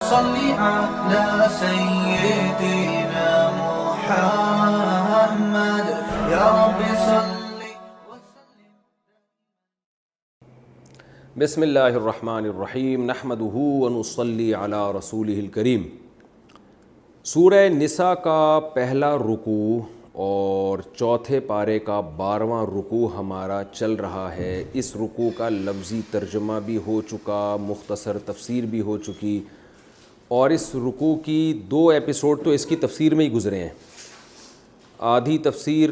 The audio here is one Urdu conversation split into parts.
صل على سيدنا محمد يا رب صل. بسم اللہ الرحمن الرحیم نحمدہ ونصلی علی رسولہ الکریم. سورہ نساء کا پہلا رکوع اور چوتھے پارے کا 12واں رکوع ہمارا چل رہا ہے. اس رکوع کا لفظی ترجمہ بھی ہو چکا، مختصر تفسیر بھی ہو چکی، اور اس رکوع کی 2 ایپیسوڈ تو اس کی تفسیر میں ہی گزرے ہیں. آدھی تفسیر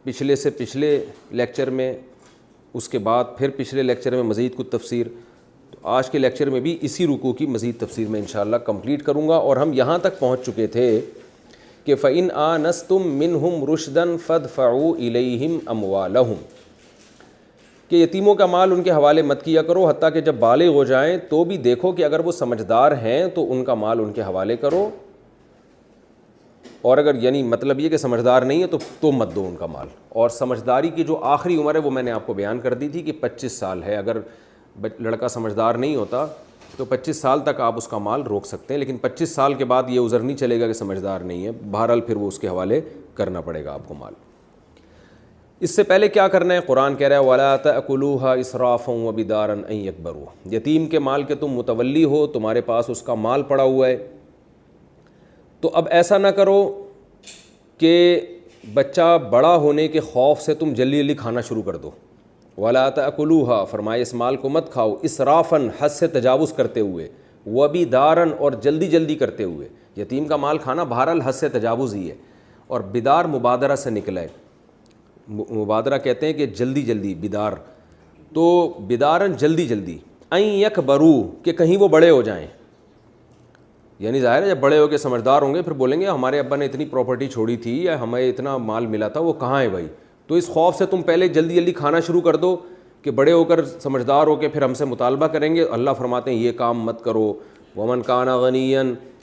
پچھلے سے پچھلے لیکچر میں، اس کے بعد پھر پچھلے لیکچر میں مزید کچھ تفسیر. تو آج کے لیکچر میں بھی اسی رکوع کی مزید تفسیر میں انشاءاللہ کمپلیٹ کروں گا. اور ہم یہاں تک پہنچ چکے تھے کہ فَإِنْ آنَسْتُم مِّنْهُمْ رُشْدًا فَادْفَعُوا إِلَيْهِمْ أَمْوَالَهُمْ کہ یتیموں کا مال ان کے حوالے مت کیا کرو حتیٰ کہ جب بالغ ہو جائیں تو بھی دیکھو کہ اگر وہ سمجھدار ہیں تو ان کا مال ان کے حوالے کرو، اور اگر یعنی مطلب یہ کہ سمجھدار نہیں ہے تو مت دو ان کا مال. اور سمجھداری کی جو آخری عمر ہے وہ میں نے آپ کو بیان کر دی تھی کہ 25 سال ہے. اگر لڑکا سمجھدار نہیں ہوتا تو 25 سال تک آپ اس کا مال روک سکتے ہیں، لیکن 25 سال کے بعد یہ عذر نہیں چلے گا کہ سمجھدار نہیں ہے. بہرحال پھر وہ اس کے حوالے کرنا پڑے گا آپ کو مال. اس سے پہلے کیا کرنا ہے؟ قرآن کہہ رہا ہے وَلَا تَأْكُلُوهَا إِسْرَافًا وَبِدَارًا أَن يَكْبَرُوا. یتیم کے مال کے تم متولی ہو، تمہارے پاس اس کا مال پڑا ہوا ہے، تو اب ایسا نہ کرو کہ بچہ بڑا ہونے کے خوف سے تم جلدی جلدی کھانا شروع کر دو. وَلَا تَأْكُلُوهَا فرمائے اس مال کو مت کھاؤ، اسرافاً حد سے تجاوز کرتے ہوئے، وَبِدَارًا اور جلدی جلدی کرتے ہوئے. یتیم کا مال کھانا بہرحال حد سے تجاوز ہی ہے، اور بدار مبادرہ سے نکلا ہے. مبادرہ کہتے ہیں کہ جلدی جلدی، بدار تو بدارن جلدی جلدی، ان یکبروا کہ کہیں وہ بڑے ہو جائیں. یعنی ظاہر ہے جب بڑے ہو کے سمجھدار ہوں گے پھر بولیں گے ہمارے ابا نے اتنی پراپرٹی چھوڑی تھی یا ہمیں اتنا مال ملا تھا، وہ کہاں ہے بھائی. تو اس خوف سے تم پہلے جلدی جلدی کھانا شروع کر دو کہ بڑے ہو کر سمجھدار ہو کے پھر ہم سے مطالبہ کریں گے. اللہ فرماتے ہیں یہ کام مت کرو. ومن کان غنیا،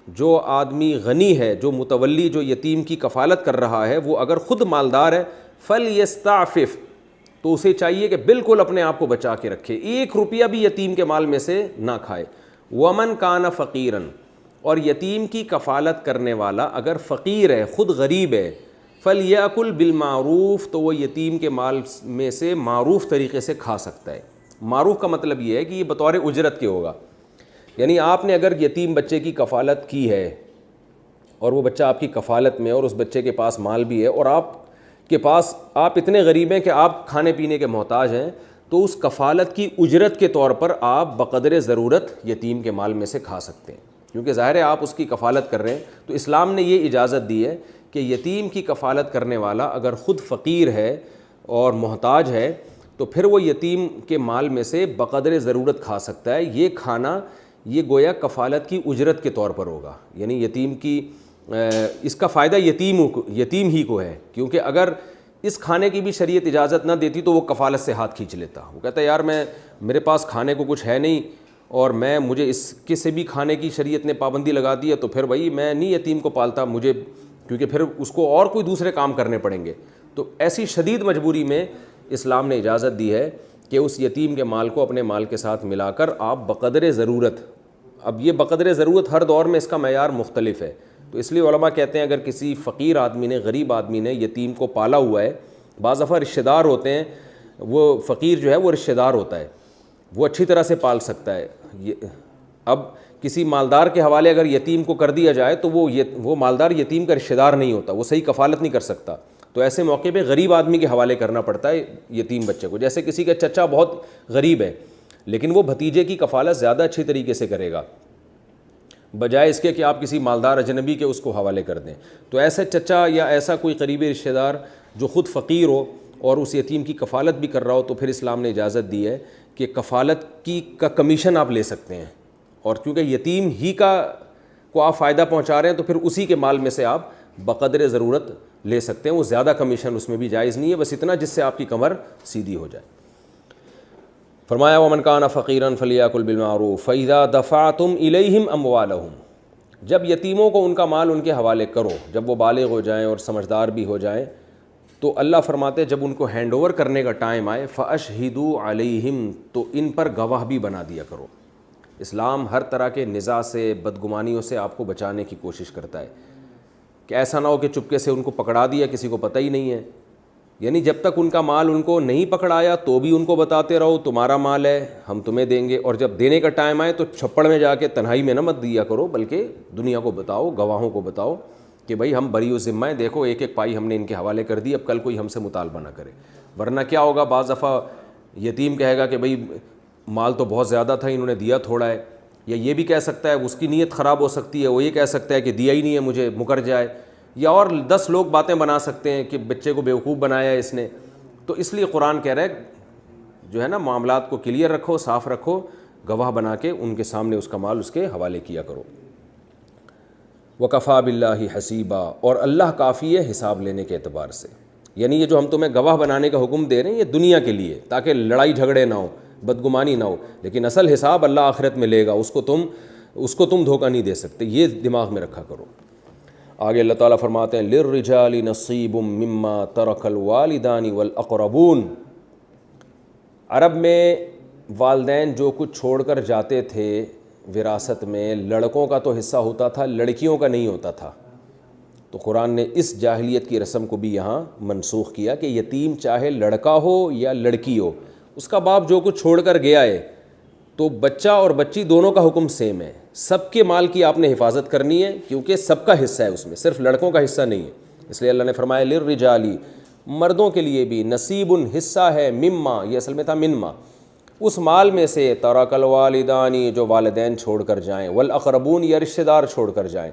جو آدمی غنی ہے، جو متولی، جو یتیم کی کفالت کر رہا ہے، وہ اگر خود مالدار ہے، فلیستعفف تو اسے چاہیے کہ بالکل اپنے آپ کو بچا کے رکھے، 1 روپیہ بھی یتیم کے مال میں سے نہ کھائے. ومن کان فقیرا، اور یتیم کی کفالت کرنے والا اگر فقیر ہے، خود غریب ہے، فلیأکل بالمعروف تو وہ یتیم کے مال میں سے معروف طریقے سے کھا سکتا ہے. معروف کا مطلب یہ ہے کہ یہ بطور اجرت کے ہوگا. یعنی آپ نے اگر یتیم بچے کی کفالت کی ہے اور وہ بچہ آپ کی کفالت میں، اور اس بچے کے پاس مال بھی ہے، اور آپ کے پاس آپ اتنے غریب ہیں کہ آپ کھانے پینے کے محتاج ہیں، تو اس کفالت کی اجرت کے طور پر آپ بقدر ضرورت یتیم کے مال میں سے کھا سکتے ہیں، کیونکہ ظاہر ہے آپ اس کی کفالت کر رہے ہیں. تو اسلام نے یہ اجازت دی ہے کہ یتیم کی کفالت کرنے والا اگر خود فقیر ہے اور محتاج ہے تو پھر وہ یتیم کے مال میں سے بقدر ضرورت کھا سکتا ہے. یہ کھانا یہ گویا کفالت کی اجرت کے طور پر ہوگا. یعنی یتیم کی اس کا فائدہ یتیم ہی کو ہے، کیونکہ اگر اس کھانے کی بھی شریعت اجازت نہ دیتی تو وہ کفالت سے ہاتھ کھینچ لیتا. وہ کہتا ہے یار میرے پاس کھانے کو کچھ ہے نہیں اور مجھے اس کے سے بھی کھانے کی شریعت نے پابندی لگا دی ہے، تو پھر بھائی میں نہیں یتیم کو پالتا، مجھے کیونکہ پھر اس کو اور کوئی دوسرے کام کرنے پڑیں گے. تو ایسی شدید مجبوری میں اسلام نے اجازت دی ہے کہ اس یتیم کے مال کو اپنے مال کے ساتھ ملا کر آپ بقدر ضرورت. اب یہ بقدر ضرورت ہر دور میں اس کا معیار مختلف ہے، تو اس لیے علماء کہتے ہیں اگر کسی فقیر آدمی نے، غریب آدمی نے یتیم کو پالا ہوا ہے، بعض دفعہ رشتہ دار ہوتے ہیں، وہ فقیر جو ہے وہ رشتہ دار ہوتا ہے، وہ اچھی طرح سے پال سکتا ہے. اب کسی مالدار کے حوالے اگر یتیم کو کر دیا جائے تو وہ مالدار یتیم کا رشتہ دار نہیں ہوتا، وہ صحیح کفالت نہیں کر سکتا. تو ایسے موقع پہ غریب آدمی کے حوالے کرنا پڑتا ہے یتیم بچے کو. جیسے کسی کا چچا بہت غریب ہے لیکن وہ بھتیجے کی کفالت زیادہ اچھی طریقے سے کرے گا بجائے اس کے کہ آپ کسی مالدار اجنبی کے اس کو حوالے کر دیں. تو ایسے چچا یا ایسا کوئی قریبی رشتہ دار جو خود فقیر ہو اور اس یتیم کی کفالت بھی کر رہا ہو تو پھر اسلام نے اجازت دی ہے کہ کفالت کا کمیشن آپ لے سکتے ہیں. اور کیونکہ یتیم ہی کو آپ فائدہ پہنچا رہے ہیں تو پھر اسی کے مال میں سے آپ بقدر ضرورت لے سکتے ہیں. وہ زیادہ کمیشن اس میں بھی جائز نہیں ہے، بس اتنا جس سے آپ کی کمر سیدھی ہو جائے. فرمایا ومن کان فقیرا فلیأکل بالمعروف فإذا دفعتم الیہم اموالہم، جب یتیموں کو ان کا مال ان کے حوالے کرو، جب وہ بالغ ہو جائیں اور سمجھدار بھی ہو جائیں، تو اللہ فرماتے ہیں جب ان کو ہینڈ اوور کرنے کا ٹائم آئے فاشہدوا علیہم، تو ان پر گواہ بھی بنا دیا کرو. اسلام ہر طرح کے نزاع سے، بدگمانیوں سے آپ کو بچانے کی کوشش کرتا ہے کہ ایسا نہ ہو کہ چپکے سے ان کو پکڑا دیا، کسی کو پتہ ہی نہیں ہے. یعنی جب تک ان کا مال ان کو نہیں پکڑایا تو بھی ان کو بتاتے رہو تمہارا مال ہے، ہم تمہیں دیں گے، اور جب دینے کا ٹائم آئے تو چھپڑ میں جا کے تنہائی میں نہ مت دیا کرو، بلکہ دنیا کو بتاؤ، گواہوں کو بتاؤ کہ بھائی ہم بری و ذمہ ہیں، دیکھو ایک ایک پائی ہم نے ان کے حوالے کر دی، اب کل کوئی ہم سے مطالبہ نہ کرے. ورنہ کیا ہوگا، بعض دفعہ یتیم کہے گا کہ بھئی مال تو بہت زیادہ تھا، انہوں نے دیا تھوڑا ہے، یا یہ بھی کہہ سکتا ہے، اس کی نیت خراب ہو سکتی ہے، وہ یہ کہہ سکتا ہے کہ دیا ہی نہیں ہے مجھے، مکر جائے، یا اور 10 لوگ باتیں بنا سکتے ہیں کہ بچے کو بیوقوف بنایا ہے اس نے. تو اس لیے قرآن کہہ رہا ہے جو ہے نا معاملات کو کلیئر رکھو، صاف رکھو، گواہ بنا کے ان کے سامنے اس کا مال اس کے حوالے کیا کرو. وَكَفَى بِاللَّهِ حَسِيبًا، اور اللہ کافی ہے حساب لینے کے اعتبار سے. یعنی یہ جو ہم تمہیں گواہ بنانے کا حکم دے رہے ہیں یہ دنیا کے لیے، تاکہ لڑائی جھگڑے نہ ہو، بدگمانی نہ ہو، لیکن اصل حساب اللہ آخرت میں لے گا، اس کو تم دھوکہ نہیں دے سکتے، یہ دماغ میں رکھا کرو. آگے اللہ تعالیٰ فرماتے ہیں لِلرِّجَالِ نَصِيبٌ مِّمَّا تَرَكَ الْوَالِدَانِ وَالْأَقْرَبُونَ. عرب میں والدین جو کچھ چھوڑ کر جاتے تھے وراثت میں، لڑکوں کا تو حصہ ہوتا تھا، لڑکیوں کا نہیں ہوتا تھا. تو قرآن نے اس جاہلیت کی رسم کو بھی یہاں منسوخ کیا کہ یتیم چاہے لڑکا ہو یا لڑکی ہو، اس کا باپ جو کچھ چھوڑ کر گیا ہے تو بچہ اور بچی دونوں کا حکم سیم ہے، سب کے مال کی آپ نے حفاظت کرنی ہے، کیونکہ سب کا حصہ ہے اس میں، صرف لڑکوں کا حصہ نہیں ہے. اس لیے اللہ نے فرمایا للرجالی، مردوں کے لیے بھی نصیب حصہ ہے، مما، یہ اصل میں تھا منما، اس مال میں سے، ترک الوالدانی جو والدین چھوڑ کر جائیں، والاقربون یا رشتہ دار چھوڑ کر جائیں،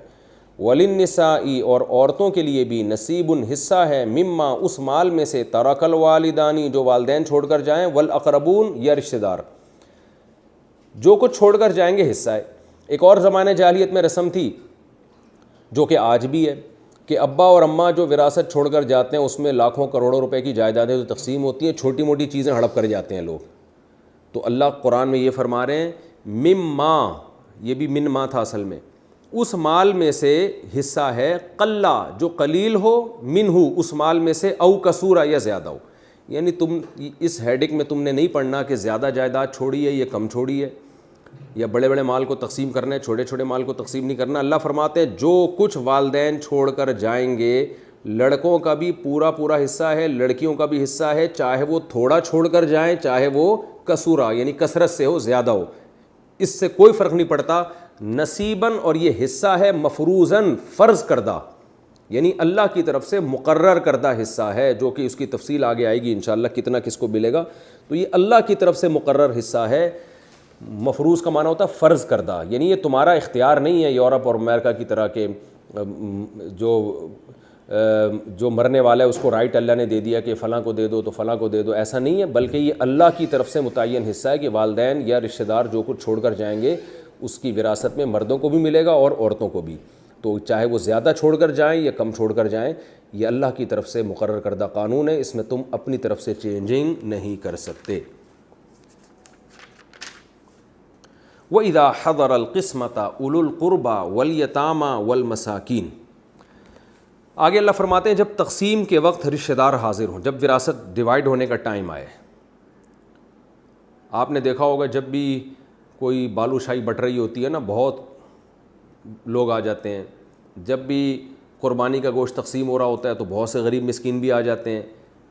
وللنساء اور عورتوں کے لیے بھی نصیب حصہ ہے، مما اس مال میں سے، ترک الوالدانی جو والدین چھوڑ کر جائیں، والاقربون یا رشتہ دار جو کچھ چھوڑ کر جائیں گے حصہ ہے. ایک اور زمانے جاہلیت میں رسم تھی جو کہ آج بھی ہے کہ ابا اور اماں جو وراثت چھوڑ کر جاتے ہیں اس میں لاکھوں کروڑوں روپے کی جائیدادیں جو تقسیم ہوتی ہیں، چھوٹی موٹی چیزیں ہڑپ کر جاتے ہیں لوگ. تو اللہ قرآن میں یہ فرما رہے ہیں مما، یہ بھی من ما تھا اصل میں، اس مال میں سے حصہ ہے، قلہ جو قلیل ہو، منہ اس مال میں سے، او کسورا یا زیادہ ہو. یعنی تم اس ہیڈک میں تم نے نہیں پڑھنا کہ زیادہ جائیداد چھوڑی ہے یا کم چھوڑی ہے، یا بڑے بڑے مال کو تقسیم کرنا ہے، چھوٹے چھوٹے مال کو تقسیم نہیں کرنا. اللہ فرماتے ہیں جو کچھ والدین چھوڑ کر جائیں گے، لڑکوں کا بھی پورا پورا حصہ ہے، لڑکیوں کا بھی حصہ ہے، چاہے وہ تھوڑا چھوڑ کر جائیں، چاہے وہ کسورا یعنی کثرت سے ہو، زیادہ ہو، اس سے کوئی فرق نہیں پڑتا. نصیباً، اور یہ حصہ ہے مفروضاً، فرض کردہ، یعنی اللہ کی طرف سے مقرر کردہ حصہ ہے، جو کہ اس کی تفصیل آگے آئے گی انشاءاللہ کتنا کس کو ملے گا. تو یہ اللہ کی طرف سے مقرر حصہ ہے. مفروض کا معنی ہوتا ہے فرض کردہ، یعنی یہ تمہارا اختیار نہیں ہے یورپ اور امریکہ کی طرح کے جو مرنے والا ہے اس کو رائٹ اللہ نے دے دیا کہ فلاں کو دے دو تو فلاں کو دے دو، ایسا نہیں ہے، بلکہ یہ اللہ کی طرف سے متعین حصہ ہے کہ والدین یا رشتہ دار جو کچھ چھوڑ کر جائیں گے اس کی وراثت میں مردوں کو بھی ملے گا اور عورتوں کو بھی. تو چاہے وہ زیادہ چھوڑ کر جائیں یا کم چھوڑ کر جائیں، یہ اللہ کی طرف سے مقرر کردہ قانون ہے، اس میں تم اپنی طرف سے چینجنگ نہیں کر سکتے. وَإِذَا حَضَرَ الْقِسْمَةَ أُولُو الْقُرْبَى وَالْيَتَامَى وَالْمَسَاكِينَ. آگے اللہ فرماتے ہیں جب تقسیم کے وقت رشتہ دار حاضر ہوں، جب وراثت ڈیوائیڈ ہونے کا ٹائم آئے. آپ نے دیکھا ہوگا جب بھی کوئی بالو شاہی بٹ رہی ہوتی ہے نا، بہت لوگ آ جاتے ہیں. جب بھی قربانی کا گوشت تقسیم ہو رہا ہوتا ہے تو بہت سے غریب مسکین بھی آ جاتے ہیں.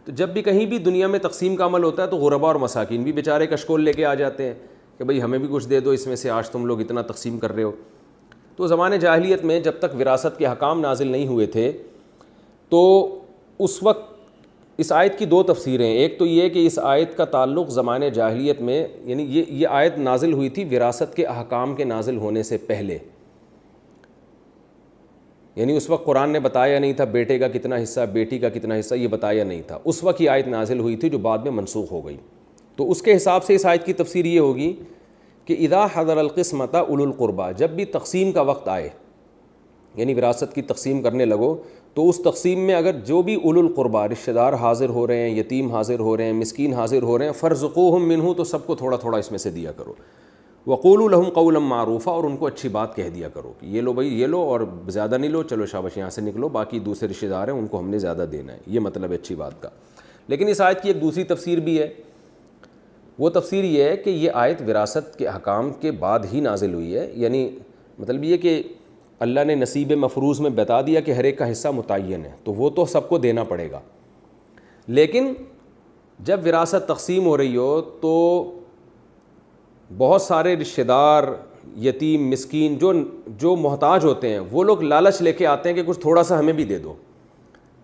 تو جب بھی کہیں بھی دنیا میں تقسیم کا عمل ہوتا ہے تو غربا اور مساکین بھی بیچارے کشکول لے کے آ جاتے ہیں کہ بھئی ہمیں بھی کچھ دے دو اس میں سے، آج تم لوگ اتنا تقسیم کر رہے ہو. تو زمانے جاہلیت میں جب تک وراثت کے حکام نازل نہیں ہوئے تھے تو اس وقت اس آیت کی دو تفسیریں. ایک تو یہ کہ اس آیت کا تعلق زمانے جاہلیت میں، یعنی یہ آیت نازل ہوئی تھی وراثت کے احکام کے نازل ہونے سے پہلے، یعنی اس وقت قرآن نے بتایا نہیں تھا بیٹے کا کتنا حصہ، بیٹی کا کتنا حصہ، یہ بتایا نہیں تھا. اس وقت یہ آیت نازل ہوئی تھی جو بعد میں منسوخ ہو گئی. تو اس کے حساب سے اس آیت کی تفسیر یہ ہوگی کہ اذا حضر القسمۃ اولو القربى، جب بھی تقسیم کا وقت آئے، یعنی وراثت کی تقسیم کرنے لگو تو اس تقسیم میں اگر جو بھی اولو القربى رشتہ دار حاضر ہو رہے ہیں، یتیم حاضر ہو رہے ہیں، مسکین حاضر ہو رہے ہیں، فرزقوہم منہ، تو سب کو تھوڑا تھوڑا اس میں سے دیا کرو. وقولوا لهم قولا معروفا، اور ان کو اچھی بات کہہ دیا کرو کہ یہ لو بھائی، یہ لو اور زیادہ نہیں لو، چلو شاباش یہاں سے نکلو، باقی دوسرے رشتہ دار ہیں ان کو ہم نے زیادہ دینا ہے. یہ مطلب ہے اچھی بات کا. لیکن اس آیت کی ایک دوسری تفسیر بھی ہے وہ تفسیر یہ ہے کہ یہ آیت وراثت کے احکام کے بعد ہی نازل ہوئی ہے، یعنی مطلب یہ کہ اللہ نے نصیب مفروض میں بتا دیا کہ ہر ایک کا حصہ متعین ہے، تو وہ تو سب کو دینا پڑے گا، لیکن جب وراثت تقسیم ہو رہی ہو تو بہت سارے رشتہ دار، یتیم، مسکین جو محتاج ہوتے ہیں، وہ لوگ لالچ لے کے آتے ہیں کہ کچھ تھوڑا سا ہمیں بھی دے دو،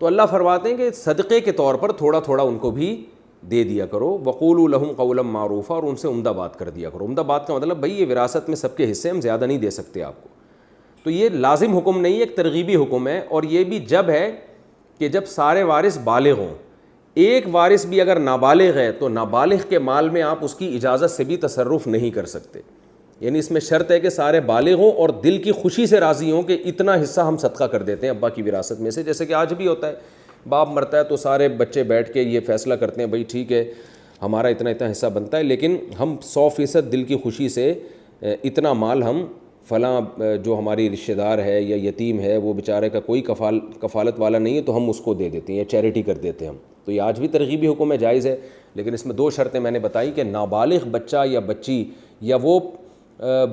تو اللہ فرماتے ہیں کہ صدقے کے طور پر تھوڑا تھوڑا ان کو بھی دے دیا کرو، وقولوا لهم قولا معروفا، اور ان سے عمدہ بات کر دیا کرو۔ عمدہ بات کا مطلب بھائی یہ وراثت میں سب کے حصے ہم زیادہ نہیں دے سکتے آپ کو، تو یہ لازم حکم نہیں، ایک ترغیبی حکم ہے، اور یہ بھی جب ہے کہ جب سارے وارث بالغ ہوں۔ ایک وارث بھی اگر نابالغ ہے تو نابالغ کے مال میں آپ اس کی اجازت سے بھی تصرف نہیں کر سکتے، یعنی اس میں شرط ہے کہ سارے بالغ ہوں اور دل کی خوشی سے راضی ہوں کہ اتنا حصہ ہم صدقہ کر دیتے ہیں ابا کی وراثت میں سے، جیسے کہ آج بھی ہوتا ہے، باپ مرتا ہے تو سارے بچے بیٹھ کے یہ فیصلہ کرتے ہیں بھائی ٹھیک ہے ہمارا اتنا حصہ بنتا ہے، لیکن ہم 100% دل کی خوشی سے اتنا مال ہم فلاں جو ہماری رشتہ دار ہے یا یتیم ہے وہ بیچارے کا کوئی کفالت والا نہیں ہے تو ہم اس کو دے دیتے ہیں یا چیریٹی کر دیتے ہیں ہم، تو یہ آج بھی ترغیبی حکم ہے، جائز ہے، لیکن اس میں 2 شرطیں میں نے بتائی کہ نابالغ بچہ یا بچی یا وہ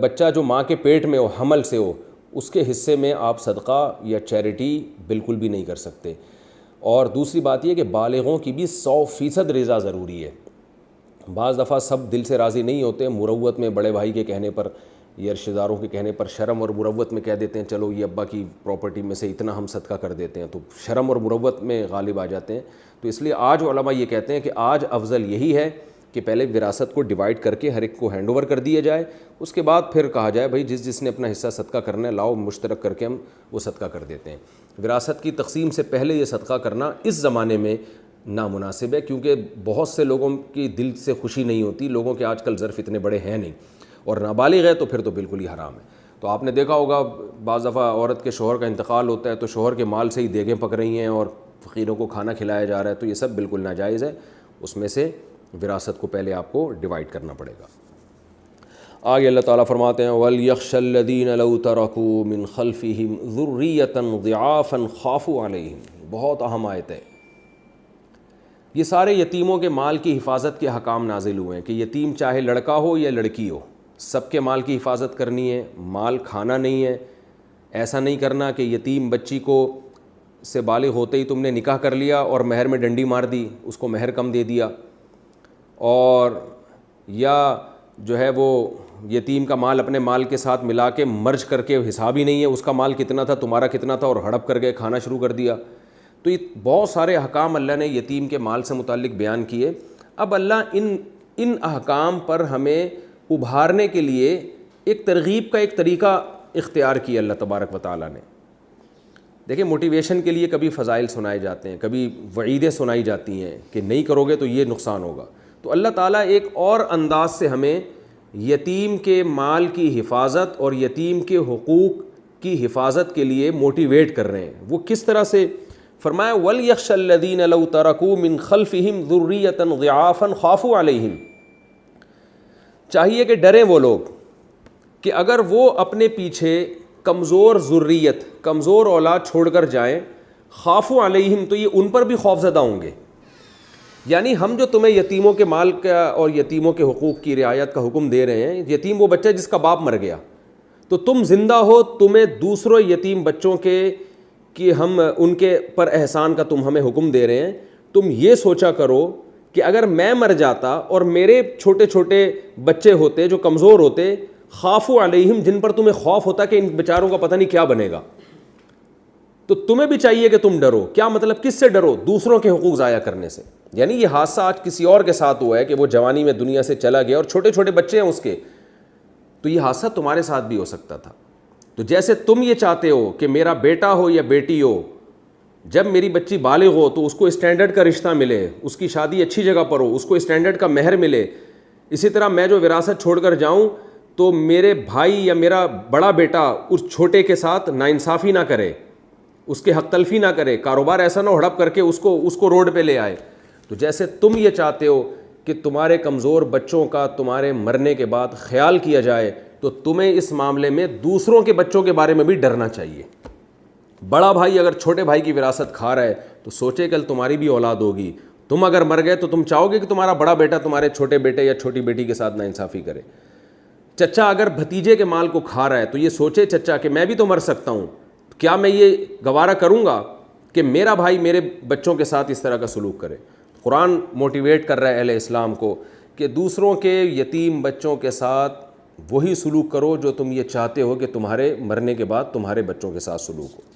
بچہ جو ماں کے پیٹ میں ہو، حمل سے ہو، اس کے حصے میں آپ صدقہ یا چیریٹی بالکل بھی نہیں کر سکتے۔ اور دوسری بات یہ کہ بالغوں کی بھی 100% رضا ضروری ہے۔ بعض دفعہ سب دل سے راضی نہیں ہوتے، مروت میں بڑے بھائی کے کہنے پر یا رشتہ داروں کے کہنے پر شرم اور مروت میں کہہ دیتے ہیں چلو یہ ابا کی پراپرٹی میں سے اتنا ہم صدقہ کر دیتے ہیں، تو شرم اور مروت میں غالب آ جاتے ہیں، تو اس لیے آج علماء یہ کہتے ہیں کہ آج افضل یہی ہے کہ پہلے وراثت کو ڈیوائڈ کر کے ہر ایک کو ہینڈ اوور کر دیا جائے، اس کے بعد پھر کہا جائے بھائی جس نے اپنا حصہ صدقہ کرنا ہے لاؤ، مشترک کر کے ہم وہ صدقہ کر دیتے ہیں۔ وراثت کی تقسیم سے پہلے یہ صدقہ کرنا اس زمانے میں نامناسب ہے، کیونکہ بہت سے لوگوں کی دل سے خوشی نہیں ہوتی، لوگوں کے آج کل ظرف اتنے بڑے ہیں نہیں، اور نابالغ ہے تو پھر تو بالکل ہی حرام ہے۔ تو آپ نے دیکھا ہوگا بعض دفعہ عورت کے شوہر کا انتقال ہوتا ہے تو شوہر کے مال سے ہی دیگیں پک رہی ہیں اور فقیروں کو کھانا کھلایا جا رہا ہے، تو یہ سب بالکل ناجائز ہے، اس میں سے وراثت کو پہلے آپ کو ڈیوائڈ کرنا پڑے گا۔ آگے اللہ تعالیٰ فرماتے ہیں وَلْيَخْشَ الَّذِينَ لَوْ تَرَكُوا مِنْ خَلْفِهِمْ ذُرِّيَّةً ضِعَافًا خَافُوا عَلَيْهِمْ، بہت اہم آیت ہے۔ یہ سارے یتیموں کے مال کی حفاظت کے حکام نازل ہوئے ہیں کہ یتیم چاہے لڑکا ہو یا لڑکی ہو، سب کے مال کی حفاظت کرنی ہے، مال کھانا نہیں ہے، ایسا نہیں کرنا کہ یتیم بچی کو سے بالغ ہوتے ہی تم نے نکاح کر لیا اور مہر میں ڈنڈی مار دی، اس کو مہر کم دے دیا، اور یا جو ہے وہ یتیم کا مال اپنے مال کے ساتھ ملا کے مرج کر کے حساب ہی نہیں ہے اس کا مال کتنا تھا تمہارا کتنا تھا، اور ہڑپ کر کے کھانا شروع کر دیا۔ تو یہ بہت سارے احکام اللہ نے یتیم کے مال سے متعلق بیان کیے۔ اب اللہ ان احکام پر ہمیں ابھارنے کے لیے ایک ترغیب کا ایک طریقہ اختیار کیا اللہ تبارک و تعالیٰ نے۔ دیکھیں موٹیویشن کے لیے کبھی فضائل سنائے جاتے ہیں، کبھی وعیدیں سنائی جاتی ہیں کہ نہیں کرو گے تو یہ نقصان ہوگا، تو اللہ تعالیٰ ایک اور انداز سے ہمیں یتیم کے مال کی حفاظت اور یتیم کے حقوق کی حفاظت کے لیے موٹیویٹ کر رہے ہیں۔ وہ کس طرح سے؟ فرمایا وَلْيَخْشَ الَّذِينَ لَوْ تَرَكُوا مِنْ خَلْفِهِمْ ذُرِّيَّةً ضِعَافًا خَافُوا عَلَيْهِمْ، چاہیے کہ ڈریں وہ لوگ کہ اگر وہ اپنے پیچھے کمزور ذریت، کمزور اولاد چھوڑ کر جائیں، خافوا علیہم، تو یہ ان پر بھی خوف زدہ ہوں گے۔ یعنی ہم جو تمہیں یتیموں کے مال کا اور یتیموں کے حقوق کی رعایت کا حکم دے رہے ہیں، یتیم وہ بچہ جس کا باپ مر گیا، تو تم زندہ ہو، تمہیں دوسروں یتیم بچوں کے کہ ہم ان کے پر احسان کا تم ہمیں حکم دے رہے ہیں، تم یہ سوچا کرو کہ اگر میں مر جاتا اور میرے چھوٹے چھوٹے بچے ہوتے جو کمزور ہوتے، خافوا علیہم، جن پر تمہیں خوف ہوتا کہ ان بیچاروں کا پتہ نہیں کیا بنے گا، تو تمہیں بھی چاہیے کہ تم ڈرو۔ کیا مطلب؟ کس سے ڈرو؟ دوسروں کے حقوق ضائع کرنے سے۔ یعنی یہ حادثہ آج کسی اور کے ساتھ ہوا ہے کہ وہ جوانی میں دنیا سے چلا گیا اور چھوٹے چھوٹے بچے ہیں اس کے، تو یہ حادثہ تمہارے ساتھ بھی ہو سکتا تھا۔ تو جیسے تم یہ چاہتے ہو کہ میرا بیٹا ہو یا بیٹی ہو، جب میری بچی بالغ ہو تو اس کو اسٹینڈرڈ کا رشتہ ملے، اس کی شادی اچھی جگہ پر ہو، اس کو اسٹینڈرڈ کا مہر ملے، اسی طرح میں جو وراثت چھوڑ کر جاؤں تو میرے بھائی یا میرا بڑا بیٹا اس چھوٹے کے ساتھ ناانصافی نہ کرے، اس کے حق تلفی نہ کرے، کاروبار ایسا نہ ہڑپ کر کے اس کو روڈ پہ لے آئے۔ تو جیسے تم یہ چاہتے ہو کہ تمہارے کمزور بچوں کا تمہارے مرنے کے بعد خیال کیا جائے، تو تمہیں اس معاملے میں دوسروں کے بچوں کے بارے میں بھی ڈرنا چاہیے۔ بڑا بھائی اگر چھوٹے بھائی کی وراثت کھا رہا ہے تو سوچے کل تمہاری بھی اولاد ہوگی، تم اگر مر گئے تو تم چاہو گے کہ تمہارا بڑا بیٹا تمہارے چھوٹے بیٹے یا چھوٹی بیٹی کے ساتھ ناانصافی کرے؟ چچا اگر بھتیجے کے مال کو کھا رہا ہے تو یہ سوچے چچا کہ میں بھی تو مر سکتا ہوں، کیا میں یہ گوارا کروں گا کہ میرا بھائی میرے بچوں کے ساتھ اس طرح کا سلوک کرے؟ قرآن موٹیویٹ کر رہا ہے اہل اسلام کو کہ دوسروں کے یتیم بچوں کے ساتھ وہی سلوک کرو جو تم یہ چاہتے ہو کہ تمہارے مرنے کے بعد تمہارے بچوں کے ساتھ سلوک ہو۔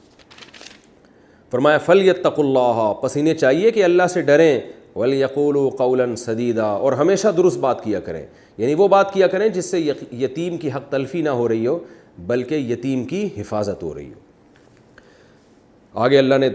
فرمایا فَلْيَتَّقُوا اللَّهَ، پس انہیں چاہیے کہ اللہ سے ڈریں، وَلْيَقُولُوا قَوْلًا سَدِيدًا، اور ہمیشہ درست بات کیا کریں، یعنی وہ بات کیا کریں جس سے یتیم کی حق تلفی نہ ہو رہی ہو بلکہ یتیم کی حفاظت ہو رہی ہو۔ آگے اللہ نے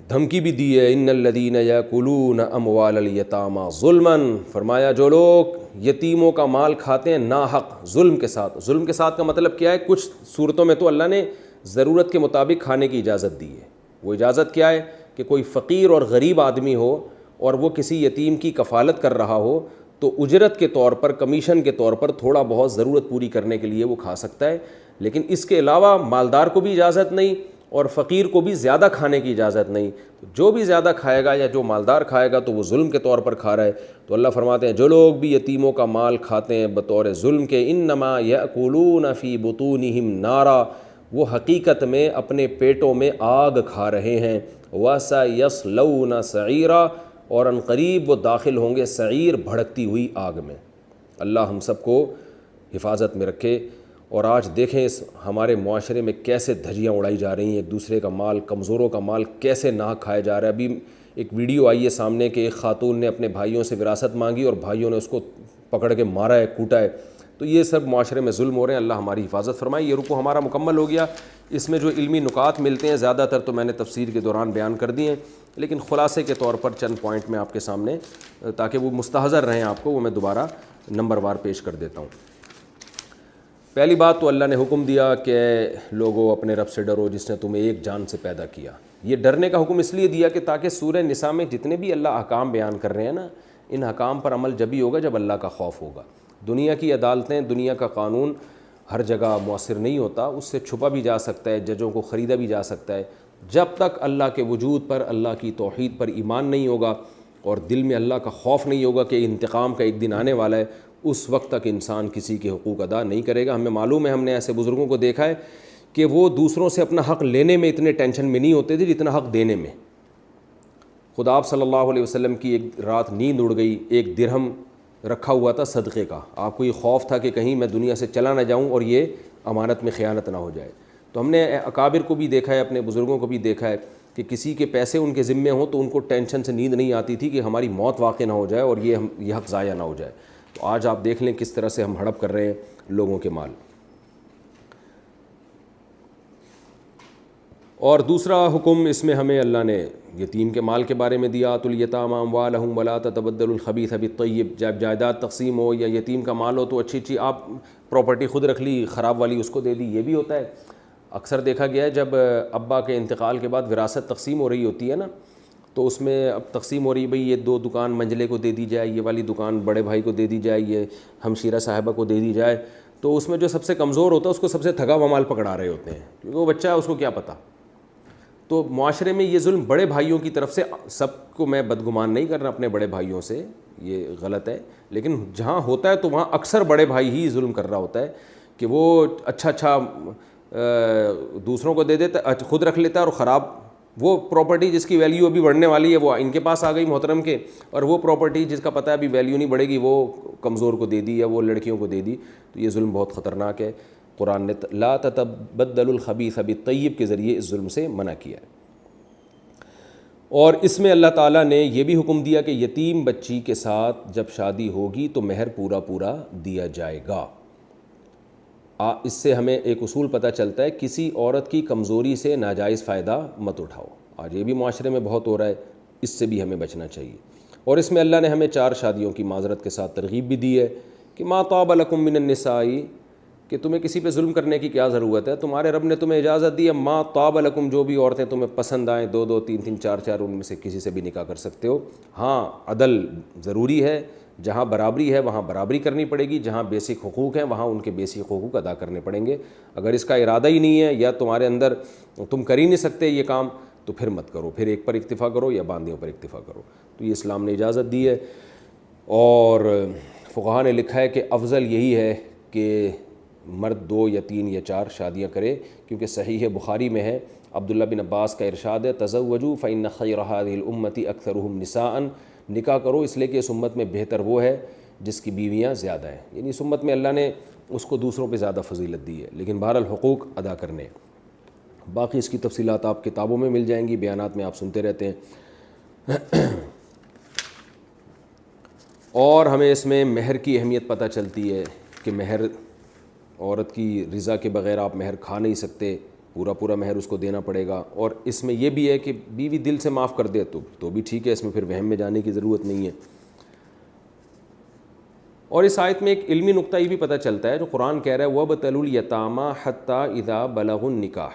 دھمکی بھی دی ہے، ان الذین یاکلون اموال الیتامی ظلما، فرمایا جو لوگ یتیموں کا مال کھاتے ہیں ناحق ظلم کے ساتھ۔ ظلم کے ساتھ کا مطلب کیا ہے؟ کچھ صورتوں میں تو اللہ نے ضرورت کے مطابق کھانے کی اجازت دی ہے۔ وہ اجازت کیا ہے کہ کوئی فقیر اور غریب آدمی ہو اور وہ کسی یتیم کی کفالت کر رہا ہو تو اجرت کے طور پر، کمیشن کے طور پر تھوڑا بہت ضرورت پوری کرنے کے لیے وہ کھا سکتا ہے، لیکن اس کے علاوہ مالدار کو بھی اجازت نہیں اور فقیر کو بھی زیادہ کھانے کی اجازت نہیں۔ جو بھی زیادہ کھائے گا یا جو مالدار کھائے گا تو وہ ظلم کے طور پر کھا رہا ہے۔ تو اللہ فرماتے ہیں جو لوگ بھی یتیموں کا مال کھاتے ہیں بطور ظلم کے، انما یاکلون فی بطونہم نارا، وہ حقیقت میں اپنے پیٹوں میں آگ کھا رہے ہیں، وَسَيَصْلَوْنَ سَعِيرًا، اور ان قریب وہ داخل ہوں گے سعیر، بھڑکتی ہوئی آگ میں۔ اللہ ہم سب کو حفاظت میں رکھے۔ اور آج دیکھیں اس ہمارے معاشرے میں کیسے دھجیاں اڑائی جا رہی ہیں، ایک دوسرے کا مال، کمزوروں کا مال کیسے ناحق کھایا جا رہا ہے۔ ابھی ایک ویڈیو آئی ہے سامنے کہ ایک خاتون نے اپنے بھائیوں سے وراثت مانگی اور بھائیوں نے اس کو پکڑ کے مارا ہے، کوٹا ہے۔ تو یہ سب معاشرے میں ظلم ہو رہے ہیں، اللہ ہماری حفاظت فرمائے۔ یہ رکوع ہمارا مکمل ہو گیا۔ اس میں جو علمی نکات ملتے ہیں زیادہ تر تو میں نے تفسیر کے دوران بیان کر دیے ہیں، لیکن خلاصے کے طور پر چند پوائنٹ میں آپ کے سامنے، تاکہ وہ مستحضر رہیں آپ کو، وہ میں دوبارہ نمبر وار پیش کر دیتا ہوں۔ پہلی بات تو اللہ نے حکم دیا کہ لوگوں اپنے رب سے ڈرو جس نے تمہیں ایک جان سے پیدا کیا۔ یہ ڈرنے کا حکم اس لیے دیا کہ تاکہ سورہ نساء میں جتنے بھی اللہ احکام بیان کر رہے ہیں نا، ان احکام پر عمل جبھی ہوگا جب اللہ کا خوف ہوگا۔ دنیا کی عدالتیں، دنیا کا قانون ہر جگہ مؤثر نہیں ہوتا، اس سے چھپا بھی جا سکتا ہے، ججوں کو خریدا بھی جا سکتا ہے۔ جب تک اللہ کے وجود پر، اللہ کی توحید پر ایمان نہیں ہوگا اور دل میں اللہ کا خوف نہیں ہوگا کہ انتقام کا ایک دن آنے والا ہے، اس وقت تک انسان کسی کے حقوق ادا نہیں کرے گا۔ ہمیں معلوم ہے، ہم نے ایسے بزرگوں کو دیکھا ہے کہ وہ دوسروں سے اپنا حق لینے میں اتنے ٹینشن میں نہیں ہوتے تھے جتنا حق دینے میں۔ خدا آپ صلی اللہ علیہ وسلم کی ایک رات نیند اڑ گئی، ایک درہم رکھا ہوا تھا صدقے کا، آپ کو یہ خوف تھا کہ کہیں میں دنیا سے چلا نہ جاؤں اور یہ امانت میں خیانت نہ ہو جائے۔ تو ہم نے اکابر کو بھی دیکھا ہے، اپنے بزرگوں کو بھی دیکھا ہے کہ کسی کے پیسے ان کے ذمے ہوں تو ان کو ٹینشن سے نیند نہیں آتی تھی کہ ہماری موت واقع نہ ہو جائے اور یہ حق ضائع نہ ہو جائے۔ تو آج آپ دیکھ لیں کس طرح سے ہم ہڑپ کر رہے ہیں لوگوں کے مال۔ اور دوسرا حکم اس میں ہمیں اللہ نے یتیم کے مال کے بارے میں دیا، آتوا الیتامی اموالہم ولا تتبدلوا الخبیث بالطیب۔ جب جائیداد تقسیم ہو یا یتیم کا مال ہو تو اچھی آپ پراپرٹی خود رکھ لی، خراب والی اس کو دے دی، یہ بھی ہوتا ہے۔ اکثر دیکھا گیا ہے جب ابا کے انتقال کے بعد وراثت تقسیم ہو رہی ہوتی ہے نا، تو اس میں اب تقسیم ہو رہی بھئی یہ 2 دکان منجلے کو دے دی جائے، یہ والی دکان بڑے بھائی کو دے دی جائے، یہ ہمشیرہ صاحبہ کو دے دی جائے، تو اس میں جو سب سے کمزور ہوتا ہے اس کو سب سے تھگا ہوا مال پکڑا رہے ہوتے ہیں، کیونکہ وہ بچہ ہے، اس کو کیا پتہ۔ تو معاشرے میں یہ ظلم بڑے بھائیوں کی طرف سے، سب کو میں بدگمان نہیں کرنا اپنے بڑے بھائیوں سے، یہ غلط ہے، لیکن جہاں ہوتا ہے تو وہاں اکثر بڑے بھائی ہی ظلم کر رہا ہوتا ہے کہ وہ اچھا دوسروں کو دے دیتا، خود رکھ لیتا ہے، اور خراب وہ پراپرٹی جس کی ویلیو ابھی بڑھنے والی ہے وہ ان کے پاس آ گئی محترم کے، اور وہ پراپرٹی جس کا پتہ ہے ابھی ویلیو نہیں بڑھے گی وہ کمزور کو دے دی یا وہ لڑکیوں کو دے دی۔ تو یہ ظلم بہت خطرناک ہے۔ قرآن نے لا تتبدلوا الخبیث بالطیب کے ذریعے اس ظلم سے منع کیا ہے۔ اور اس میں اللہ تعالیٰ نے یہ بھی حکم دیا کہ یتیم بچی کے ساتھ جب شادی ہوگی تو مہر پورا دیا جائے گا۔ اس سے ہمیں ایک اصول پتہ چلتا ہے، کسی عورت کی کمزوری سے ناجائز فائدہ مت اٹھاؤ۔ آج یہ بھی معاشرے میں بہت ہو رہا ہے، اس سے بھی ہمیں بچنا چاہیے۔ اور اس میں اللہ نے ہمیں 4 شادیوں کی معذرت کے ساتھ ترغیب بھی دی ہے کہ ما طاب لکم من النساء، کہ تمہیں کسی پہ ظلم کرنے کی کیا ضرورت ہے، تمہارے رب نے تمہیں اجازت دی ہے، ما طاب لکم، جو بھی عورتیں تمہیں پسند آئیں، 2 3 4 ان میں سے کسی سے بھی نکاح کر سکتے ہو۔ ہاں عدل ضروری ہے، جہاں برابری ہے وہاں برابری کرنی پڑے گی، جہاں بیسک حقوق ہیں وہاں ان کے بیسک حقوق ادا کرنے پڑیں گے۔ اگر اس کا ارادہ ہی نہیں ہے یا تمہارے اندر تم کر ہی نہیں سکتے یہ کام، تو پھر مت کرو، پھر ایک پر اکتفا کرو یا باندیوں پر اکتفا کرو۔ تو یہ اسلام نے اجازت دی ہے، اور فقہا نے لکھا ہے کہ افضل یہی ہے کہ مرد 2 یا 3 یا 4 شادیاں کرے، کیونکہ صحیح بخاری میں ہے، عبداللہ بن عباس کا ارشاد ہے، تزوجوا فإن خیر هذه الامة اکثرهم نساء، نکاح کرو اس لیے کہ اس امت میں بہتر وہ ہے جس کی بیویاں زیادہ ہیں، یعنی اس امت میں اللہ نے اس کو دوسروں پہ زیادہ فضیلت دی ہے، لیکن بہرحال حقوق ادا کرنے۔ باقی اس کی تفصیلات آپ کتابوں میں مل جائیں گی، بیانات میں آپ سنتے رہتے ہیں۔ اور ہمیں اس میں مہر کی اہمیت پتہ چلتی ہے کہ مہر، عورت کی رضا کے بغیر آپ مہر کھا نہیں سکتے، پورا مہر اس کو دینا پڑے گا۔ اور اس میں یہ بھی ہے کہ بیوی دل سے معاف کر دے تو بھی ٹھیک ہے، اس میں پھر وہم میں جانے کی ضرورت نہیں ہے۔ اور اس آیت میں ایک علمی نقطہ یہ بھی پتہ چلتا ہے جو قرآن کہہ رہا ہے وَابْتَلُوا الْيَتَامَىٰ حَتَّىٰ إِذَا بَلَغُوا النِّكَاحَ،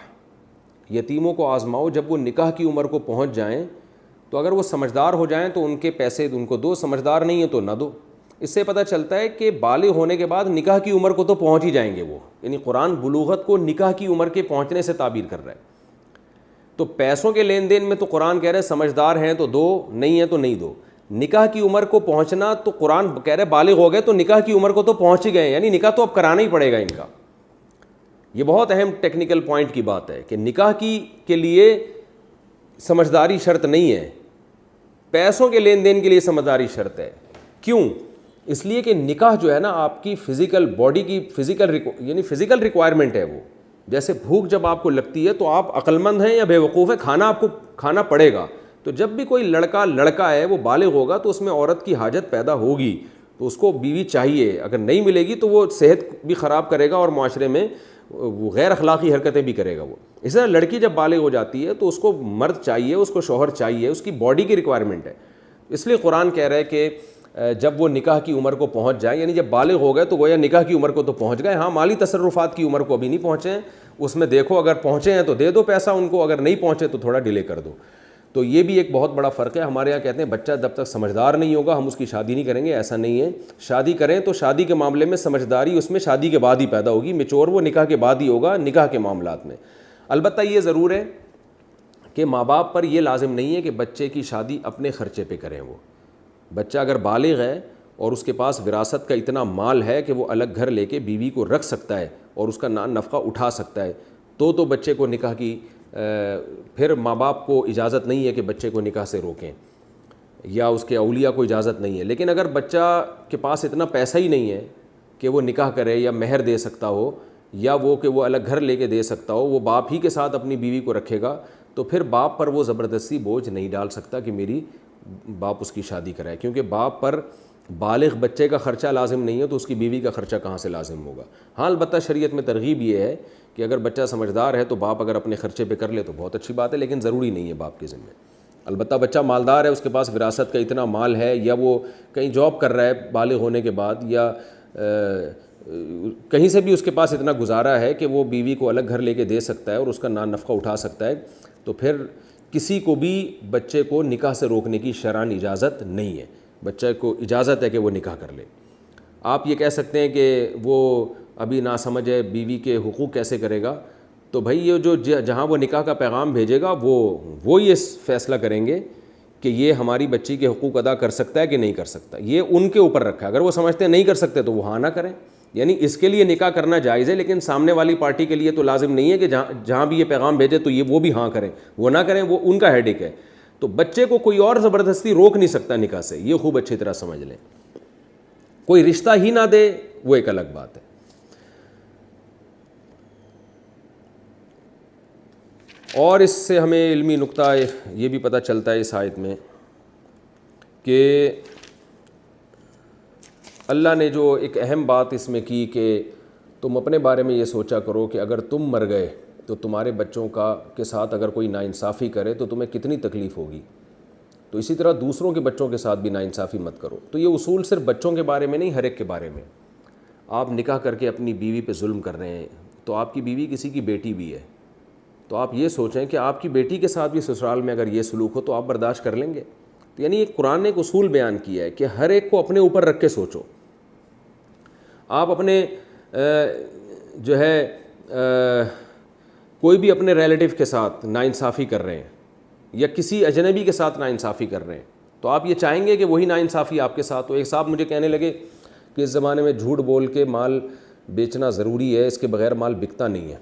یتیموں کو آزماؤ جب وہ نکاح کی عمر کو پہنچ جائیں، تو اگر وہ سمجھدار ہو جائیں تو ان کے پیسے ان کو دو، سمجھدار نہیں ہیں تو نہ دو۔ اس سے پتہ چلتا ہے کہ بالغ ہونے کے بعد نکاح کی عمر کو تو پہنچ ہی جائیں گے وہ، یعنی قرآن بلوغت کو نکاح کی عمر کے پہنچنے سے تعبیر کر رہا ہے۔ تو پیسوں کے لین دین میں تو قرآن کہہ رہا ہے سمجھدار ہیں تو دو، نہیں ہیں تو نہیں دو۔ نکاح کی عمر کو پہنچنا تو قرآن کہہ رہا ہے بالغ ہو گئے تو نکاح کی عمر کو تو پہنچ ہی گئے، یعنی نکاح تو اب کرانا ہی پڑے گا ان کا۔ یہ بہت اہم ٹیکنیکل پوائنٹ کی بات ہے کہ نکاح کے لیے سمجھداری شرط نہیں ہے، پیسوں کے لین دین کے لیے سمجھداری شرط ہے۔ کیوں؟ اس لیے کہ نکاح جو ہے نا آپ کی فزیکل باڈی کی فزیکل ریکوائرمنٹ ہے وہ، جیسے بھوک جب آپ کو لگتی ہے تو آپ عقل مند ہیں یا بے وقوف ہیں، کھانا آپ کو کھانا پڑے گا۔ تو جب بھی کوئی لڑکا ہے وہ بالغ ہوگا تو اس میں عورت کی حاجت پیدا ہوگی، تو اس کو بیوی چاہیے، اگر نہیں ملے گی تو وہ صحت بھی خراب کرے گا اور معاشرے میں وہ غیر اخلاقی حرکتیں بھی کرے گا وہ۔ اس طرح لڑکی جب بالغ ہو جاتی ہے تو اس کو مرد چاہیے، اس کو شوہر چاہیے، اس کی باڈی کی ریکوائرمنٹ ہے۔ اس لیے قرآن کہہ رہا ہے کہ جب وہ نکاح کی عمر کو پہنچ جائیں، یعنی جب بالغ ہو گئے تو گویا نکاح کی عمر کو تو پہنچ گئے، ہاں مالی تصرفات کی عمر کو ابھی نہیں پہنچے ہیں، اس میں دیکھو اگر پہنچے ہیں تو دے دو پیسہ ان کو، اگر نہیں پہنچے تو تھوڑا ڈیلے کر دو۔ تو یہ بھی ایک بہت بڑا فرق ہے۔ ہمارے یہاں کہتے ہیں بچہ جب تک سمجھدار نہیں ہوگا ہم اس کی شادی نہیں کریں گے، ایسا نہیں ہے۔ شادی کریں تو شادی کے معاملے میں سمجھداری اس میں شادی کے بعد ہی پیدا ہوگی، میچور وہ نکاح کے بعد ہی ہوگا نکاح کے معاملات میں۔ البتہ یہ ضرور ہے کہ ماں باپ پر یہ لازم نہیں ہے کہ بچے کی شادی اپنے خرچے پہ کریں۔ وہ بچہ اگر بالغ ہے اور اس کے پاس وراثت کا اتنا مال ہے کہ وہ الگ گھر لے کے بیوی کو رکھ سکتا ہے اور اس کا نفقہ اٹھا سکتا ہے، تو بچے کو نکاح کی پھر ماں باپ کو اجازت نہیں ہے کہ بچے کو نکاح سے روکیں، یا اس کے اولیاء کو اجازت نہیں ہے۔ لیکن اگر بچہ کے پاس اتنا پیسہ ہی نہیں ہے کہ وہ نکاح کرے یا مہر دے سکتا ہو، یا وہ کہ وہ الگ گھر لے کے دے سکتا ہو، وہ باپ ہی کے ساتھ اپنی بیوی کو رکھے گا، تو پھر باپ پر وہ زبردستی بوجھ نہیں ڈال سکتا کہ میری باپ اس کی شادی کرائے، کیونکہ باپ پر بالغ بچے کا خرچہ لازم نہیں ہے تو اس کی بیوی کا خرچہ کہاں سے لازم ہوگا۔ ہاں البتہ شریعت میں ترغیب یہ ہے کہ اگر بچہ سمجھدار ہے تو باپ اگر اپنے خرچے پہ کر لے تو بہت اچھی بات ہے، لیکن ضروری نہیں ہے باپ کے ذمہ۔ البتہ بچہ مالدار ہے، اس کے پاس وراثت کا اتنا مال ہے، یا وہ کہیں جاب کر رہا ہے بالغ ہونے کے بعد، یا کہیں سے بھی اس کے پاس اتنا گزارا ہے کہ وہ بیوی کو الگ گھر لے کے دے سکتا ہے اور اس کا نفقہ اٹھا سکتا ہے، تو پھر کسی کو بھی بچے کو نکاح سے روکنے کی شرعاً اجازت نہیں ہے۔ بچے کو اجازت ہے کہ وہ نکاح کر لے۔ آپ یہ کہہ سکتے ہیں کہ وہ ابھی ناسمجھ ہے، بیوی کے حقوق کیسے کرے گا؟ تو بھائی یہ جو جہاں وہ نکاح کا پیغام بھیجے گا وہ یہ فیصلہ کریں گے کہ یہ ہماری بچی کے حقوق ادا کر سکتا ہے کہ نہیں کر سکتا، یہ ان کے اوپر رکھا ہے۔ اگر وہ سمجھتے ہیں نہیں کر سکتے تو وہ ہاں نہ کریں، یعنی اس کے لیے نکاح کرنا جائز ہے، لیکن سامنے والی پارٹی کے لیے تو لازم نہیں ہے کہ جہاں بھی یہ پیغام بھیجے تو وہ بھی ہاں کریں، وہ نہ کریں، وہ ان کا ہیڈک ہے۔ تو بچے کو کوئی اور زبردستی روک نہیں سکتا نکاح سے، یہ خوب اچھی طرح سمجھ لیں۔ کوئی رشتہ ہی نہ دے وہ ایک الگ بات ہے۔ اور اس سے ہمیں علمی نقطہ یہ بھی پتہ چلتا ہے اس آیت میں کہ اللہ نے جو ایک اہم بات اس میں کی کہ تم اپنے بارے میں یہ سوچا کرو کہ اگر تم مر گئے تو تمہارے بچوں کے ساتھ اگر کوئی ناانصافی کرے تو تمہیں کتنی تکلیف ہوگی، تو اسی طرح دوسروں کے بچوں کے ساتھ بھی ناانصافی مت کرو۔ تو یہ اصول صرف بچوں کے بارے میں نہیں، ہر ایک کے بارے میں۔ آپ نکاح کر کے اپنی بیوی پہ ظلم کر رہے ہیں، تو آپ کی بیوی کسی کی بیٹی بھی ہے، تو آپ یہ سوچیں کہ آپ کی بیٹی کے ساتھ بھی سسرال میں اگر یہ سلوک ہو تو آپ برداشت کر لیں گے؟ تو یعنی ایک قرآن نے ایک اصول بیان کیا ہے کہ ہر ایک کو اپنے اوپر رکھ کے سوچو۔ آپ اپنے کوئی بھی اپنے ریلیٹیو کے ساتھ ناانصافی کر رہے ہیں یا کسی اجنبی کے ساتھ ناانصافی کر رہے ہیں تو آپ یہ چاہیں گے کہ وہی ناانصافی آپ کے ساتھ ہو. ایک صاحب مجھے کہنے لگے کہ اس زمانے میں جھوٹ بول کے مال بیچنا ضروری ہے, اس کے بغیر مال بکتا نہیں ہے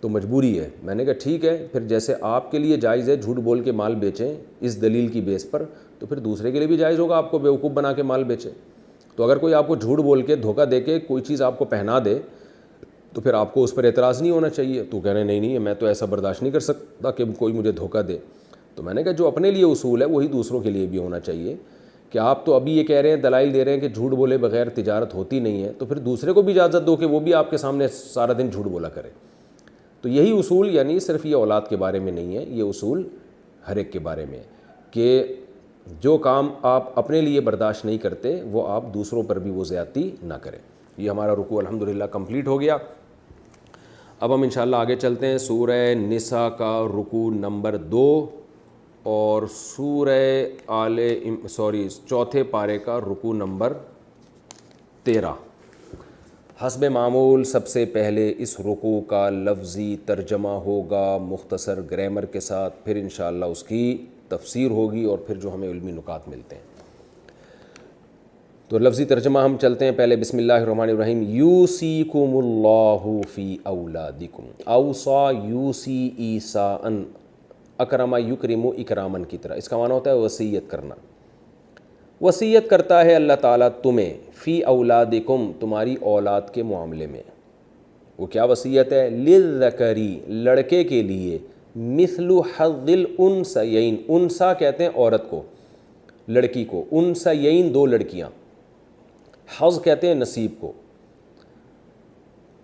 تو مجبوری ہے. میں نے کہا ٹھیک ہے, پھر جیسے آپ کے لیے جائز ہے جھوٹ بول کے مال بیچیں اس دلیل کی بیس پر, تو پھر دوسرے کے لیے بھی جائز ہوگا آپ کو بیوقوف بنا کے مال بیچے. تو اگر کوئی آپ کو جھوٹ بول کے دھوکہ دے کے کوئی چیز آپ کو پہنا دے تو پھر آپ کو اس پر اعتراض نہیں ہونا چاہیے. تو کہہ رہے نہیں میں تو ایسا برداشت نہیں کر سکتا کہ کوئی مجھے دھوکہ دے. تو میں نے کہا جو اپنے لیے اصول ہے وہی دوسروں کے لیے بھی ہونا چاہیے کہ آپ تو ابھی یہ کہہ رہے ہیں, دلائل دے رہے ہیں کہ جھوٹ بولے بغیر تجارت ہوتی نہیں ہے, تو پھر دوسرے کو بھی اجازت دو کہ وہ بھی آپ کے سامنے سارا دن جھوٹ بولا کرے. تو یہی اصول یعنی صرف یہ اولاد کے بارے میں نہیں ہے, یہ اصول ہر ایک کے بارے میں ہے کہ جو کام آپ اپنے لیے برداشت نہیں کرتے وہ آپ دوسروں پر بھی وہ زیادتی نہ کریں. یہ ہمارا رکوع الحمدللہ کمپلیٹ ہو گیا. اب ہم انشاءاللہ آگے چلتے ہیں. سورہ نساء کا رکوع نمبر 2 اور چوتھے پارے کا رکوع نمبر 13. حسب معمول سب سے پہلے اس رکوع کا لفظی ترجمہ ہوگا مختصر گرامر کے ساتھ, پھر انشاءاللہ اس کی تفسیر ہوگی اور پھر جو ہمیں علمی نکات ملتے ہیں. تو لفظی ترجمہ ہم چلتے ہیں پہلے. بسم اللہ الرحمن الرحیم. یوصیکم اللہ فی اولادکم. اوصا یوصی ایصاء, اکرم یکرم اکرامن کی طرح. اس کا معنی ہوتا ہے وصیت کرنا. وصیت کرتا ہے اللہ تعالیٰ تمہیں فی اولادکم, تمہاری اولاد کے معاملے میں. وہ کیا وصیت ہے؟ للذکری, لڑکے کے لیے, مثل حظ الانثیین, انثیٰ کہتے ہیں عورت کو, لڑکی کو, انثیین دو لڑکیاں, حظ کہتے ہیں نصیب کو.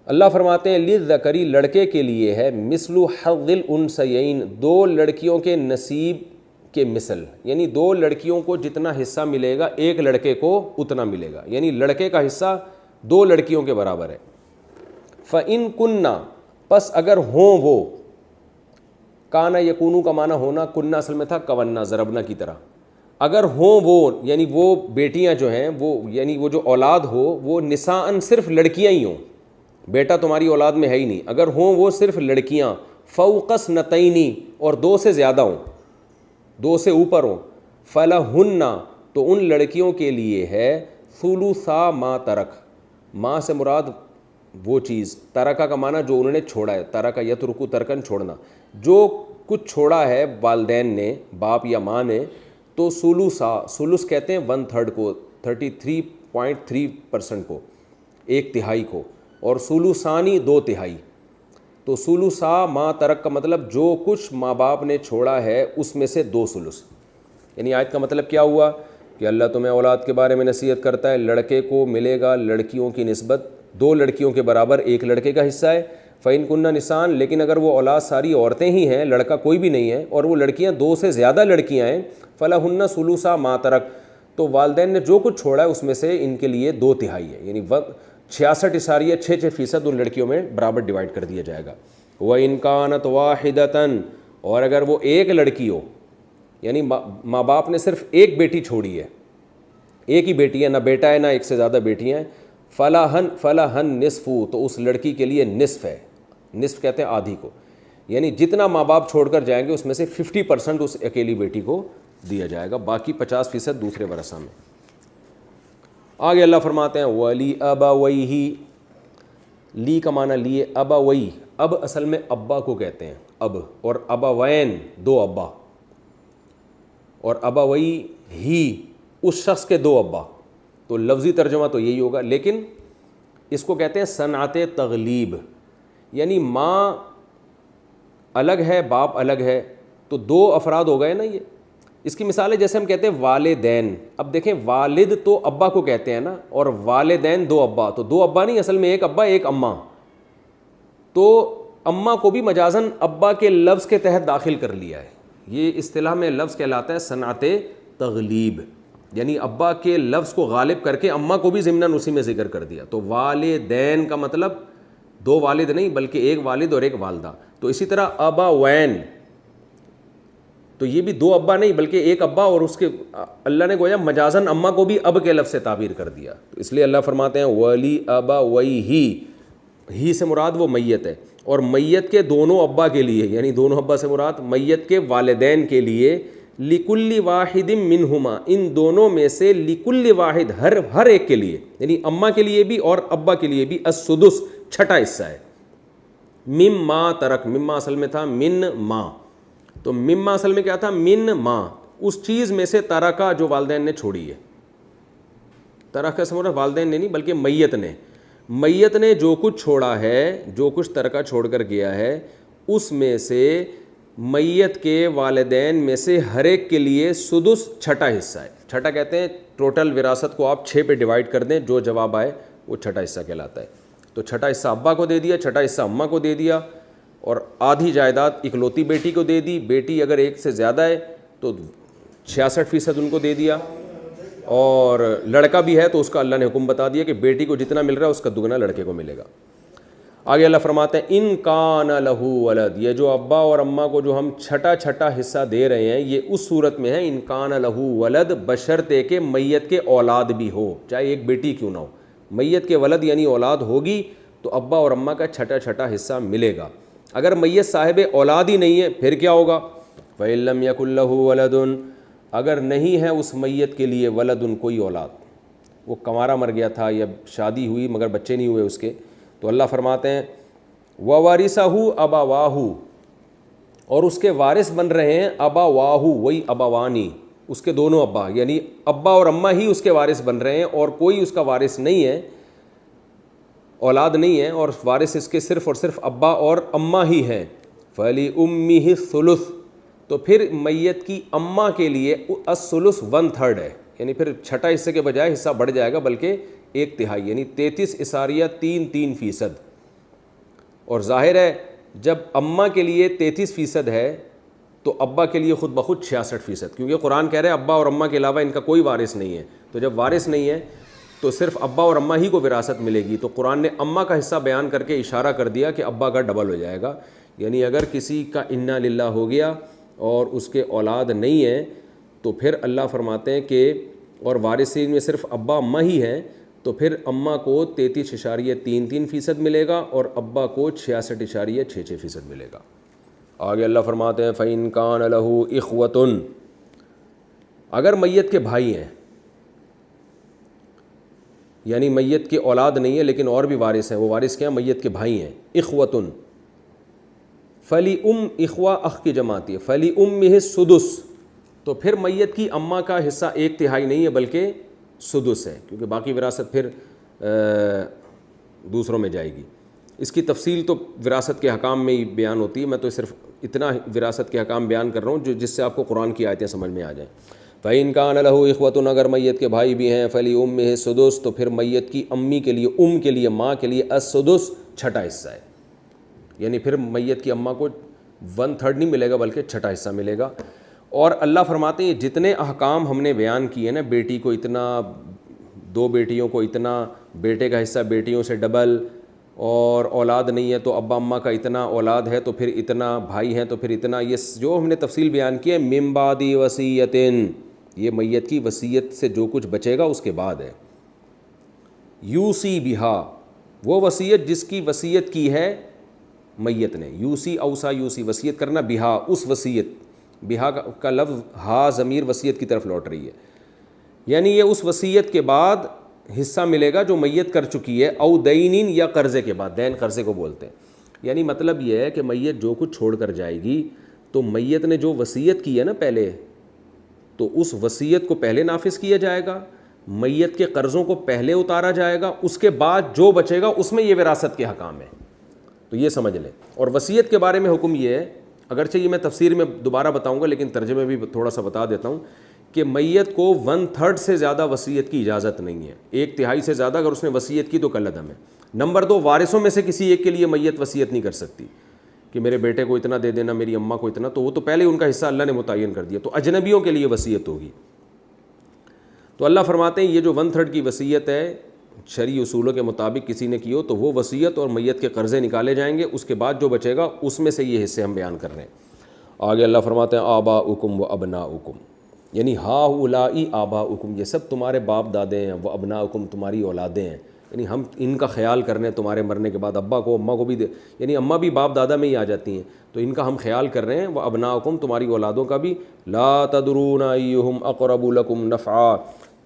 اللہ فرماتے ہیں للذکری, لڑکے کے لیے ہے, مثل حظ الانثیین, دو لڑکیوں کے نصیب کے مثل, یعنی دو لڑکیوں کو جتنا حصہ ملے گا ایک لڑکے کو اتنا ملے گا, یعنی لڑکے کا حصہ دو لڑکیوں کے برابر ہے. فَإِن كُنَّا, پس اگر ہوں وہ, کانا یکونو کا معنی ہونا, کننا اصل میں تھا کوننا ضربنا کی طرح. اگر ہوں وہ یعنی وہ بیٹیاں جو ہیں وہ یعنی وہ جو اولاد ہو وہ نساءً صرف لڑکیاں ہی ہوں, بیٹا تمہاری اولاد میں ہے ہی نہیں, اگر ہوں وہ صرف لڑکیاں, فوق اثنتین, اور دو سے زیادہ ہوں, دو سے اوپر ہوں, فلہن, تو ان لڑکیوں کے لیے ہے ثلثا ما ترک. ماں سے مراد وہ چیز, ترکہ کا معنی جو انہوں نے چھوڑا ہے, ترکہ یترکو ترکن چھوڑنا, جو کچھ چھوڑا ہے والدین نے, باپ یا ماں نے, تو ثلثا, ثلث کہتے ہیں 1/3 کو, 33.3% کو, 1/3 کو, اور ثلثانی 2/3. تو ثلثا ما ترک کا مطلب جو کچھ ماں باپ نے چھوڑا ہے اس میں سے 2 ثلث. یعنی آیت کا مطلب کیا ہوا کہ اللہ تمہیں اولاد کے بارے میں نصیحت کرتا ہے, لڑکے کو ملے گا لڑکیوں کی نسبت 2 لڑکیوں کے برابر, ایک لڑکے کا حصہ ہے. فَإِن كُنَّ نِسَاءً, لیکن اگر وہ اولاد ساری عورتیں ہی ہیں, لڑکا کوئی بھی نہیں ہے, اور وہ لڑکیاں 2 سے زیادہ لڑکیاں ہیں, فَلَهُنَّ ثُلُثَا مَا تَرَكَ, تو والدین نے جو کچھ چھوڑا ہے اس میں سے ان کے لیے 2/3 ہے, یعنی 66.6% ان لڑکیوں میں برابر ڈیوائڈ کر دیا جائے گا. وَإِن كَانَتْ وَاحِدَةً, اور اگر وہ ایک لڑکی ہو, یعنی ماں باپ نے صرف ایک بیٹی چھوڑی ہے, ایک ہی بیٹی ہے, نہ بیٹا ہے نہ ایک سے زیادہ بیٹیاں ہیں, فَلَهَن نِصْفُ, تو اس لڑکی کے لیے نصف ہے. نصف کہتے ہیں آدھی کو, یعنی جتنا ماں باپ چھوڑ کر جائیں گے اس میں سے 50% اس اکیلی بیٹی کو دیا جائے گا, باقی 50% دوسرے ورثہ میں. آگے اللہ فرماتے ہیں وَلِي أَبَوَيْهِ, لی کا معنی لیے, ابوئی, اب اصل میں ابا کو کہتے ہیں, اب, اور ابوین 2 ابا, اور ابوئی ہی اس شخص کے 2 ابا. تو لفظی ترجمہ تو یہی ہوگا, لیکن اس کو کہتے ہیں صنعت تغلیب, یعنی ماں الگ ہے باپ الگ ہے تو 2 افراد ہو گئے نا. یہ اس کی مثال ہے جیسے ہم کہتے ہیں والدین. اب دیکھیں والد تو ابا کو کہتے ہیں نا, اور والدین 2 ابا, تو 2 ابا نہیں, اصل میں ایک ابا ایک اماں. تو اماں کو بھی مجازاً ابا کے لفظ کے تحت داخل کر لیا ہے. یہ اصطلاح میں لفظ کہلاتا ہے صنعت تغلیب, یعنی ابا کے لفظ کو غالب کر کے اماں کو بھی ضمناً اسی میں ذکر کر دیا. تو والدین کا مطلب 2 والد نہیں بلکہ ایک والد اور ایک والدہ. تو اسی طرح ابوین, تو یہ بھی 2 ابا نہیں بلکہ ایک ابا, اور اس کے اللہ نے گویا مجازاً اماں کو بھی اب کے لفظ سے تعبیر کر دیا. تو اس لیے اللہ فرماتے ہیں ولی ابویہ, ہی سے مراد وہ میت ہے, اور میت کے دونوں ابا کے لیے، یعنی دونوں ابا سے مراد میت کے والدین کے لیے، لکل واحد منہما، ان دونوں میں سے لکل واحد، ہر ایک کے لیے، یعنی اماں کے لیے بھی اور ابا کے لیے بھی، السدس، چھٹا حصہ ہے، مما ترک، مما اصل میں تھا من ما، تو مما اصل میں کیا تھا؟ من ما، اس چیز میں سے ترکا جو والدین نے چھوڑی ہے، ترکا سے مراد والدین نے نہیں بلکہ میت نے جو کچھ چھوڑا ہے، جو کچھ ترکہ چھوڑ کر گیا ہے، اس میں سے میت کے والدین میں سے ہر ایک کے لیے سدس، چھٹا حصہ ہے۔ چھٹا کہتے ہیں ٹوٹل وراثت کو آپ 6 پہ ڈیوائڈ کر دیں، جو جواب آئے وہ چھٹا حصہ کہلاتا ہے۔ تو چھٹا حصہ ابا کو دے دیا، چھٹا حصہ اماں کو دے دیا، اور آدھی جائیداد اکلوتی بیٹی کو دے دی، بیٹی اگر ایک سے زیادہ ہے تو 66% ان کو دے دیا، اور لڑکا بھی ہے تو اس کا اللہ نے حکم بتا دیا کہ بیٹی کو جتنا مل رہا ہے اس کا دگنا لڑکے کو ملے گا۔ آگے اللہ فرماتے ہیں ان کان لہو ولد، یہ جو ابا اور اماں کو جو ہم چھٹا حصہ دے رہے ہیں یہ اس صورت میں ہے ان کان لہو ولد، بشرطے کہ میت کے اولاد بھی ہو، چاہے ایک بیٹی کیوں نہ ہو، میت کے ولد یعنی اولاد ہوگی تو ابا اور اماں کا چھٹا حصہ ملے گا۔ اگر میت صاحب اولاد ہی نہیں ہے پھر کیا ہوگا؟ فَإِن لَّمْ يَكُن لَّهُ وَلَدٌ، اگر نہیں ہے اس میت کے لیے ولدن، کوئی اولاد، وہ کنوارا مر گیا تھا یا شادی ہوئی مگر بچے نہیں ہوئے اس کے، تو اللہ فرماتے ہیں وَوَارِثَهُ أَبَوَاهُ، اور اس کے وارث بن رہے ہیں اباواہ، وہی ابوانی، اس کے دونوں ابا، یعنی ابا اور اماں ہی اس کے وارث بن رہے ہیں، اور کوئی اس کا وارث نہیں ہے، اولاد نہیں ہے، اور وارث اس کے صرف اور صرف ابا اور اماں ہی ہیں۔ فَلِأُمِّهِ الثُّلُثُ، تو پھر میت کی اماں کے لیے الثلث 1/3 ہے، یعنی پھر چھٹا حصے کے بجائے حصہ بڑھ جائے گا بلکہ 1/3، یعنی 33.33%۔ اور ظاہر ہے جب اماں کے لیے 33% ہے تو ابا کے لیے خود بخود 66%، کیونکہ قرآن کہہ رہے ہیں ابا اور اماں کے علاوہ ان کا کوئی وارث نہیں ہے، تو جب وارث نہیں ہے تو صرف ابا اور اماں ہی کو وراثت ملے گی، تو قرآن نے اماں کا حصہ بیان کر کے اشارہ کر دیا کہ ابا کا ڈبل ہو جائے گا، یعنی اگر کسی کا انا للہ ہو گیا اور اس کے اولاد نہیں ہے تو پھر اللہ فرماتے ہیں کہ اور وارثین میں صرف ابا اماں ہی ہیں، تو پھر اماں کو 33.33% ملے گا اور ابا کو 66.66% ملے گا۔ آگے اللہ فرماتے ہیں فَإِن كَانَ لَهُ إِخْوَةٌ، اگر میت کے بھائی ہیں، یعنی میت کی اولاد نہیں ہے لیکن اور بھی وارث ہیں، وہ وارث کیا ہیں؟ میت کے بھائی ہیں، اخوتن، فلی اخوا اخ کی جماعت ہے، فَلِأُمِّهِ السُّدُسُ، تو پھر میت کی اماں کا حصہ 1/3 نہیں ہے بلکہ سدس ہے، کیونکہ باقی وراثت پھر دوسروں میں جائے گی۔ اس کی تفصیل تو وراثت کے حکام میں ہی بیان ہوتی ہے، میں تو صرف اتنا وراثت کے حکام بیان کر رہا ہوں جس سے آپ کو قرآن کی آیتیں سمجھ میں آ جائیں۔ فَإِن كَانَ لَهُ إِخْوَةٌ، اگر میت کے بھائی بھی ہیں، فَلِأُمِّهِ السُّدُسُ، تو پھر میت کی امی کے لیے، کے لیے، ماں کے لیے السدس، چھٹا حصہ ہے، یعنی پھر میت کی اماں کو 1/3 نہیں ملے گا بلکہ چھٹا حصہ ملے گا۔ اور اللہ فرماتے ہیں جتنے احکام ہم نے بیان کیے نا، بیٹی کو اتنا، 2 بیٹیوں کو اتنا، بیٹے کا حصہ بیٹیوں سے ڈبل، اور اولاد نہیں ہے تو ابا اماں کا اتنا، اولاد ہے تو پھر اتنا، بھائی ہیں تو پھر اتنا، یہ جو ہم نے تفصیل بیان کی ہے، من بعد وصیۃ، یہ میت کی وصیت سے جو کچھ بچے گا اس کے بعد ہے۔ یوسی بہا، وہ وصیت جس کی وصیت کی ہے میت نے، یوسی اوصا، یوسی وصیت کرنا، بہا اس وصیت، بہا کا لفظ ہا ضمیر وصیت کی طرف لوٹ رہی ہے، یعنی یہ اس وصیت کے بعد حصہ ملے گا جو میت کر چکی ہے، او دینین، یا قرضے کے بعد، دین قرضے کو بولتے ہیں، یعنی مطلب یہ ہے کہ میت جو کچھ چھوڑ کر جائے گی تو میت نے جو وصیت کی ہے نا پہلے، تو اس وصیت کو پہلے نافذ کیا جائے گا، میت کے قرضوں کو پہلے اتارا جائے گا، اس کے بعد جو بچے گا اس میں یہ وراثت کے حکام ہے، تو یہ سمجھ لیں۔ اور وصیت کے بارے میں حکم یہ ہے، اگرچہ یہ میں تفسیر میں دوبارہ بتاؤں گا لیکن ترجمے بھی تھوڑا سا بتا دیتا ہوں، کہ میت کو 1/3 سے زیادہ وصیت کی اجازت نہیں ہے، 1/3 سے زیادہ اگر اس نے وصیت کی تو کالعدم ہے۔ نمبر 2، وارثوں میں سے کسی ایک کے لیے میت وصیت نہیں کر سکتی کہ میرے بیٹے کو اتنا دے دینا، میری اماں کو اتنا، تو وہ تو پہلے ان کا حصہ اللہ نے متعین کر دیا، تو اجنبیوں کے لیے وصیت ہوگی۔ تو اللہ فرماتے ہیں یہ جو 1/3 کی وصیت ہے شرعی اصولوں کے مطابق کسی نے کی ہو تو وہ وصیت اور میت کے قرضے نکالے جائیں گے، اس کے بعد جو بچے گا اس میں سے یہ حصے ہم بیان کر رہے ہیں۔ آگے اللہ فرماتے ہیں آباؤکم و ابناؤکم، یعنی ہا اولائی آباؤکم، یہ سب تمہارے باپ دادے ہیں، وہ ابناؤکم تمہاری اولادیں ہیں، یعنی ہم ان کا خیال کرنے تمہارے مرنے کے بعد ابا کو اماں کو بھی یعنی اماں بھی باپ دادا میں ہی آ جاتی ہیں، تو ان کا ہم خیال کر رہے ہیں، وہ ابناؤکم تمہاری اولادوں کا بھی، لا تدرون ایہم اقرب لکم نفعا،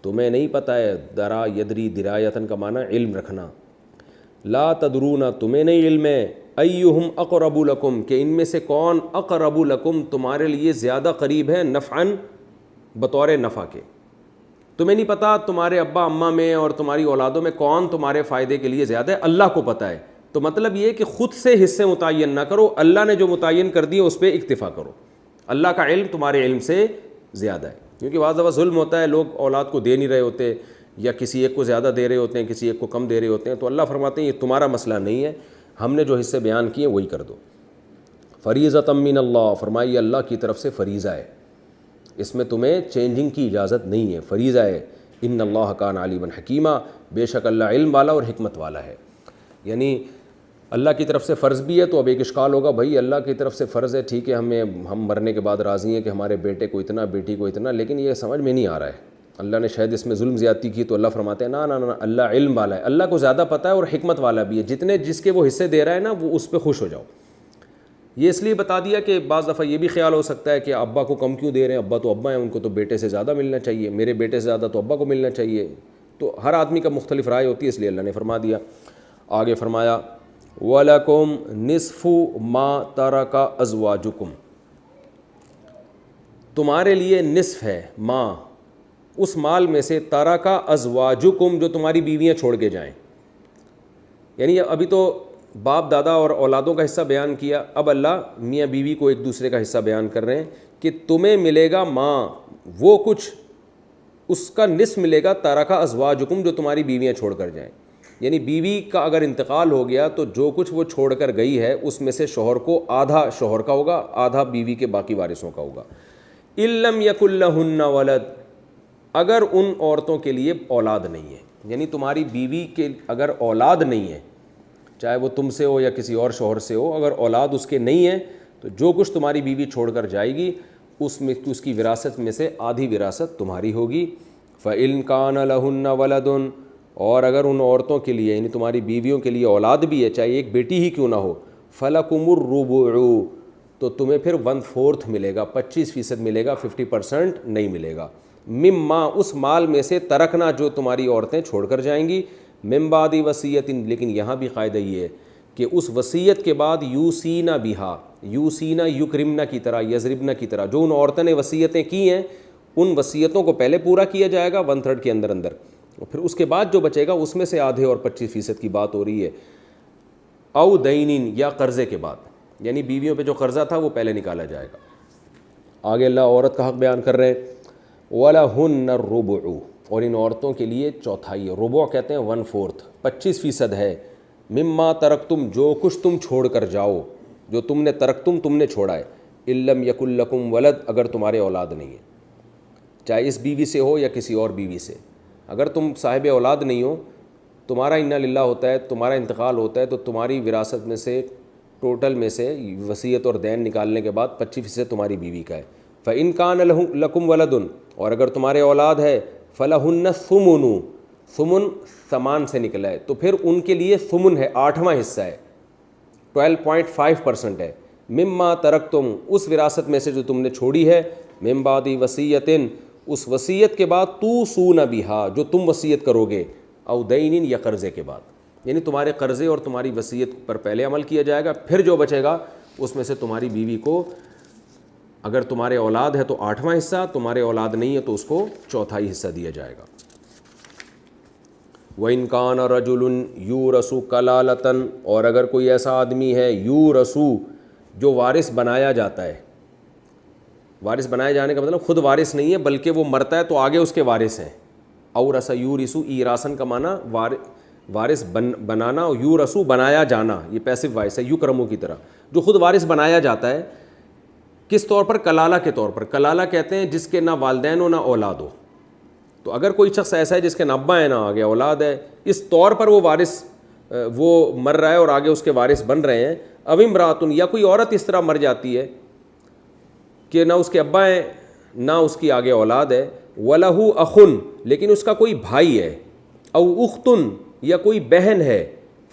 تمہیں نہیں پتہ ہے، درا یدری درایتن کا معنی علم رکھنا، لا تدرون تمہیں نہیں علم ہے، ایہم اقرب لکم کہ ان میں سے کون اقرب لکم تمہارے لیے زیادہ قریب ہے، نفعن بطور نفع کے، تمہیں نہیں پتہ تمہارے ابا اماں میں اور تمہاری اولادوں میں کون تمہارے فائدے کے لیے زیادہ ہے، اللہ کو پتہ ہے۔ تو مطلب یہ کہ خود سے حصے متعین نہ کرو، اللہ نے جو متعین کر دیے اس پہ اکتفا کرو، اللہ کا علم تمہارے علم سے زیادہ ہے، کیونکہ بعض دفعہ ظلم ہوتا ہے، لوگ اولاد کو دے نہیں رہے ہوتے یا کسی ایک کو زیادہ دے رہے ہوتے ہیں، کسی ایک کو کم دے رہے ہوتے ہیں، تو اللہ فرماتے ہیں یہ تمہارا مسئلہ نہیں ہے، ہم نے جو حصے بیان کیے وہی کر دو۔ فریضۃ من اللہ، فرمائی اللہ کی طرف سے فریضہ ہے، اس میں تمہیں چینجنگ کی اجازت نہیں ہے، فریضہ ہے۔ ان اللہ کان علیما حکیما، بے شک اللہ علم والا اور حکمت والا ہے۔ یعنی اللہ کی طرف سے فرض بھی ہے، تو اب ایک اشکال ہوگا، بھائی اللہ کی طرف سے فرض ہے، ٹھیک ہے، ہم مرنے کے بعد راضی ہیں کہ ہمارے بیٹے کو اتنا، بیٹی کو اتنا، لیکن یہ سمجھ میں نہیں آ رہا ہے، اللہ نے شاید اس میں ظلم زیادتی کی، تو اللہ فرماتے ہیں نا نا نا، اللہ علم والا ہے، اللہ کو زیادہ پتہ ہے اور حکمت والا بھی ہے، جتنے جس کے وہ حصے دے رہا ہے نا، وہ اس پہ خوش ہو جاؤ۔ یہ اس لیے بتا دیا کہ بعض دفعہ یہ بھی خیال ہو سکتا ہے کہ ابا کو کم کیوں دے رہے ہیں، ابا تو ابا ہیں، ان کو تو بیٹے سے زیادہ ملنا چاہیے، میرے بیٹے سے زیادہ تو ابا کو ملنا چاہیے، تو ہر آدمی کا مختلف رائے ہوتی ہے، اس لیے اللہ نے فرما دیا۔ آگے فرمایا وَلَكُمْ نِصْفُ مَا تَرَكَ أَزْوَاجُكُمْ، تمہارے لیے نصف ہے، ماں اس مال میں سے، تَرَكَ أَزْوَاجُكُمْ جو تمہاری بیویاں چھوڑ کے جائیں، یعنی ابھی تو باپ دادا اور اولادوں کا حصہ بیان کیا، اب اللہ میاں بیوی کو ایک دوسرے کا حصہ بیان کر رہے ہیں کہ تمہیں ملے گا ماں وہ کچھ، اس کا نصف ملے گا، تَرَكَ أَزْوَاجُكُمْ جو تمہاری بیویاں چھوڑ کر جائیں، یعنی بیوی کا اگر انتقال ہو گیا تو جو کچھ وہ چھوڑ کر گئی ہے اس میں سے شوہر کو آدھا شوہر کا ہوگا، آدھا بیوی کے باقی وارثوں کا ہوگا۔ إِن لَّمْ يَكُن لَّهُنَّ وَلَدٌ، اگر ان عورتوں کے لیے اولاد نہیں ہے، یعنی تمہاری بیوی کے اگر اولاد نہیں ہے، چاہے وہ تم سے ہو یا کسی اور شوہر سے ہو، اگر اولاد اس کے نہیں ہے تو جو کچھ تمہاری بیوی چھوڑ کر جائے گی اس میں اس کی وراثت میں سے آدھی وراثت تمہاری ہوگی۔ فَإِن كَانَ لَهُنَّ وَلَدٌ، اور اگر ان عورتوں کے لیے یعنی تمہاری بیویوں کے لیے اولاد بھی ہے، چاہے ایک بیٹی ہی کیوں نہ ہو، فَلَكُمُ الرُّبُعُ، تو تمہیں پھر 1/4 ملے گا، 25% ملے گا، 50% نہیں ملے گا، مما اس مال میں سے، ترکنا جو تمہاری عورتیں چھوڑ کر جائیں گی، من بعد وصیت، لیکن یہاں بھی قاعدہ یہ ہے کہ اس وصیت کے بعد یوسینا بہا، یوسینا یکرمنا کی طرح، یضربنا کی طرح، جو ان عورتوں نے وصیتیں کی ہیں ان وصیتوں کو پہلے پورا کیا جائے گا 1/3 کے اندر اندر، اور پھر اس کے بعد جو بچے گا اس میں سے آدھے اور 25% کی بات ہو رہی ہے، او دینین، یا قرضے کے بعد، یعنی بیویوں پہ جو قرضہ تھا وہ پہلے نکالا جائے گا۔ آگے اللہ عورت کا حق بیان کر رہے ہیں، وَلَهُنَّ الرُّبُعُ، اور ان عورتوں کے لیے چوتھائی ہے، ربع کہتے ہیں 1/4، 25% ہے، مما ترکتم، جو کچھ تم چھوڑ کر جاؤ، جو تم نے ترکتم، تم نے چھوڑا ہے، إِن لَّمْ يَكُن لَّكُمْ وَلَدٌ، اگر تمہارے اولاد نہیں ہے، چاہے اس بیوی سے ہو یا کسی اور بیوی سے، اگر تم صاحب اولاد نہیں ہو، تمہارا انا للہ ہوتا ہے، تمہارا انتقال ہوتا ہے، تو تمہاری وراثت میں سے، ٹوٹل میں سے وصیت اور دین نکالنے کے بعد 25% تمہاری بیوی کا ہے۔ فَإِن كَانَ لَكُمْ وَلَدٌ، اور اگر تمہارے اولاد ہے، فَلَهُنَّ الثُّمُنُ، ثمن ثمان سے نکلا ہے، تو پھر ان کے لیے ثمن ہے، 8واں حصہ ہے، 12.5% ہے، مما ترکتم، اس وراثت میں سے جو تم نے چھوڑی ہے، من بعد وصیت، اس وصیت کے بعد، توصون بہا، جو تم وصیت کرو گے، او دین، یا قرضے کے بعد، یعنی تمہارے قرضے اور تمہاری وصیت پر پہلے عمل کیا جائے گا، پھر جو بچے گا اس میں سے تمہاری بیوی کو، اگر تمہارے اولاد ہے تو 8واں حصہ، تمہارے اولاد نہیں ہے تو اس کو 1/4 حصہ دیا جائے گا۔ وَإِن كَانَ رَجُلٌ يُورَثُ كَلَالَةً، اور اگر کوئی ایسا آدمی ہے، یورث، جو وارث بنایا جاتا ہے، وارث بنائے جانے کا مطلب خود وارث نہیں ہے بلکہ وہ مرتا ہے تو آگے اس کے وارث ہیں، اورث یورث، ایراسن کا معنی وارث بنانا، اور یورث بنایا جانا، یہ پیسو وائس ہے، یکرمو کی طرح، جو خود وارث بنایا جاتا ہے، کس طور پر؟ کلالہ کے طور پر۔ کلالہ کہتے ہیں جس کے نہ والدین ہو نہ اولاد ہو، تو اگر کوئی شخص ایسا ہے جس کے نہ ابا ہے نہ آگے اولاد ہے، اس طور پر وہ وارث، وہ مر رہا ہے اور آگے اس کے وارث بن رہے ہیں، او امراتن، یا کوئی عورت اس طرح مر جاتی ہے کہ نہ اس کے ابا ہیں نہ اس کی آگے اولاد ہے، وَلَهُ أَخٌ، لیکن اس کا کوئی بھائی ہے، او اختن، یا کوئی بہن ہے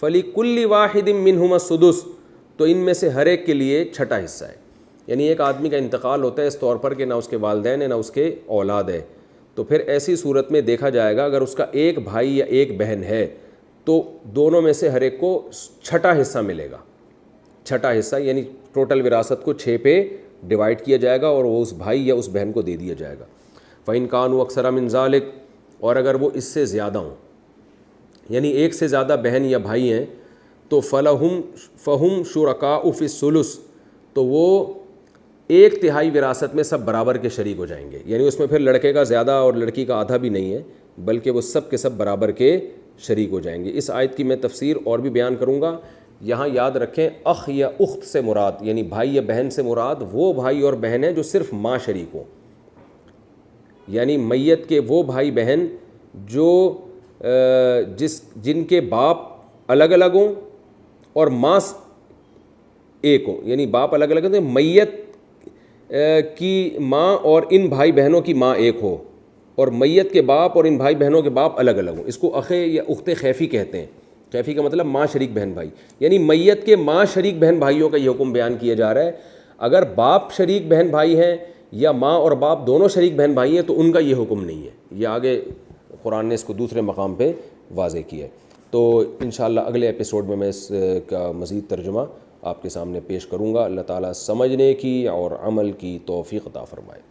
فَلِكُلِّ وَاحِدٍ مِّنْهُمَا السُّدُسُ تو ان میں سے ہر ایک کے لیے چھٹا حصہ ہے. یعنی ایک آدمی کا انتقال ہوتا ہے اس طور پر کہ نہ اس کے والدین ہیں نہ اس کے اولاد ہے, تو پھر ایسی صورت میں دیکھا جائے گا اگر اس کا ایک بھائی یا ایک بہن ہے تو دونوں میں سے ہر ایک کو چھٹا حصہ ملے گا. چھٹا حصہ یعنی ٹوٹل وراثت کو 6 پہ ڈیوائڈ کیا جائے گا اور وہ اس بھائی یا اس بہن کو دے دیا جائے گا. فَإِن كَانُوا أَكْثَرَ مِن ذَلِكَ اور اگر وہ اس سے زیادہ ہوں, یعنی ایک سے زیادہ بہن یا بھائی ہیں, تو فَهُمْ شُرَكَاءُ فِي الثُّلُثِ تو وہ 1/3 وراثت میں سب برابر کے شریک ہو جائیں گے. یعنی اس میں پھر لڑکے کا زیادہ اور لڑکی کا آدھا بھی نہیں ہے, بلکہ وہ سب کے سب برابر کے شریک ہو جائیں گے. اس آیت کی میں تفسیر اور بھی بیان کروں گا. یہاں یاد رکھیں اخ یا اخت سے مراد یعنی بھائی یا بہن سے مراد وہ بھائی اور بہن ہیں جو صرف ماں شریک ہوں. یعنی میت کے وہ بھائی بہن جو جن کے باپ الگ الگ ہوں اور ماں ایک ہو, یعنی باپ الگ الگ ہیں, میت کی ماں اور ان بھائی بہنوں کی ماں ایک ہو اور میت کے باپ اور ان بھائی بہنوں کے باپ الگ الگ ہوں. اس کو اخ یا اخت خیفی کہتے ہیں. خیفی کا مطلب ماں شریک بہن بھائی, یعنی میت کے ماں شریک بہن بھائیوں کا یہ حکم بیان کیا جا رہا ہے. اگر باپ شریک بہن بھائی ہیں یا ماں اور باپ دونوں شریک بہن بھائی ہیں تو ان کا یہ حکم نہیں ہے. یہ آگے قرآن نے اس کو دوسرے مقام پہ واضح کیا ہے. تو انشاءاللہ اگلے ایپیسوڈ میں اس کا مزید ترجمہ آپ کے سامنے پیش کروں گا. اللہ تعالیٰ سمجھنے کی اور عمل کی توفیق عطا فرمائے.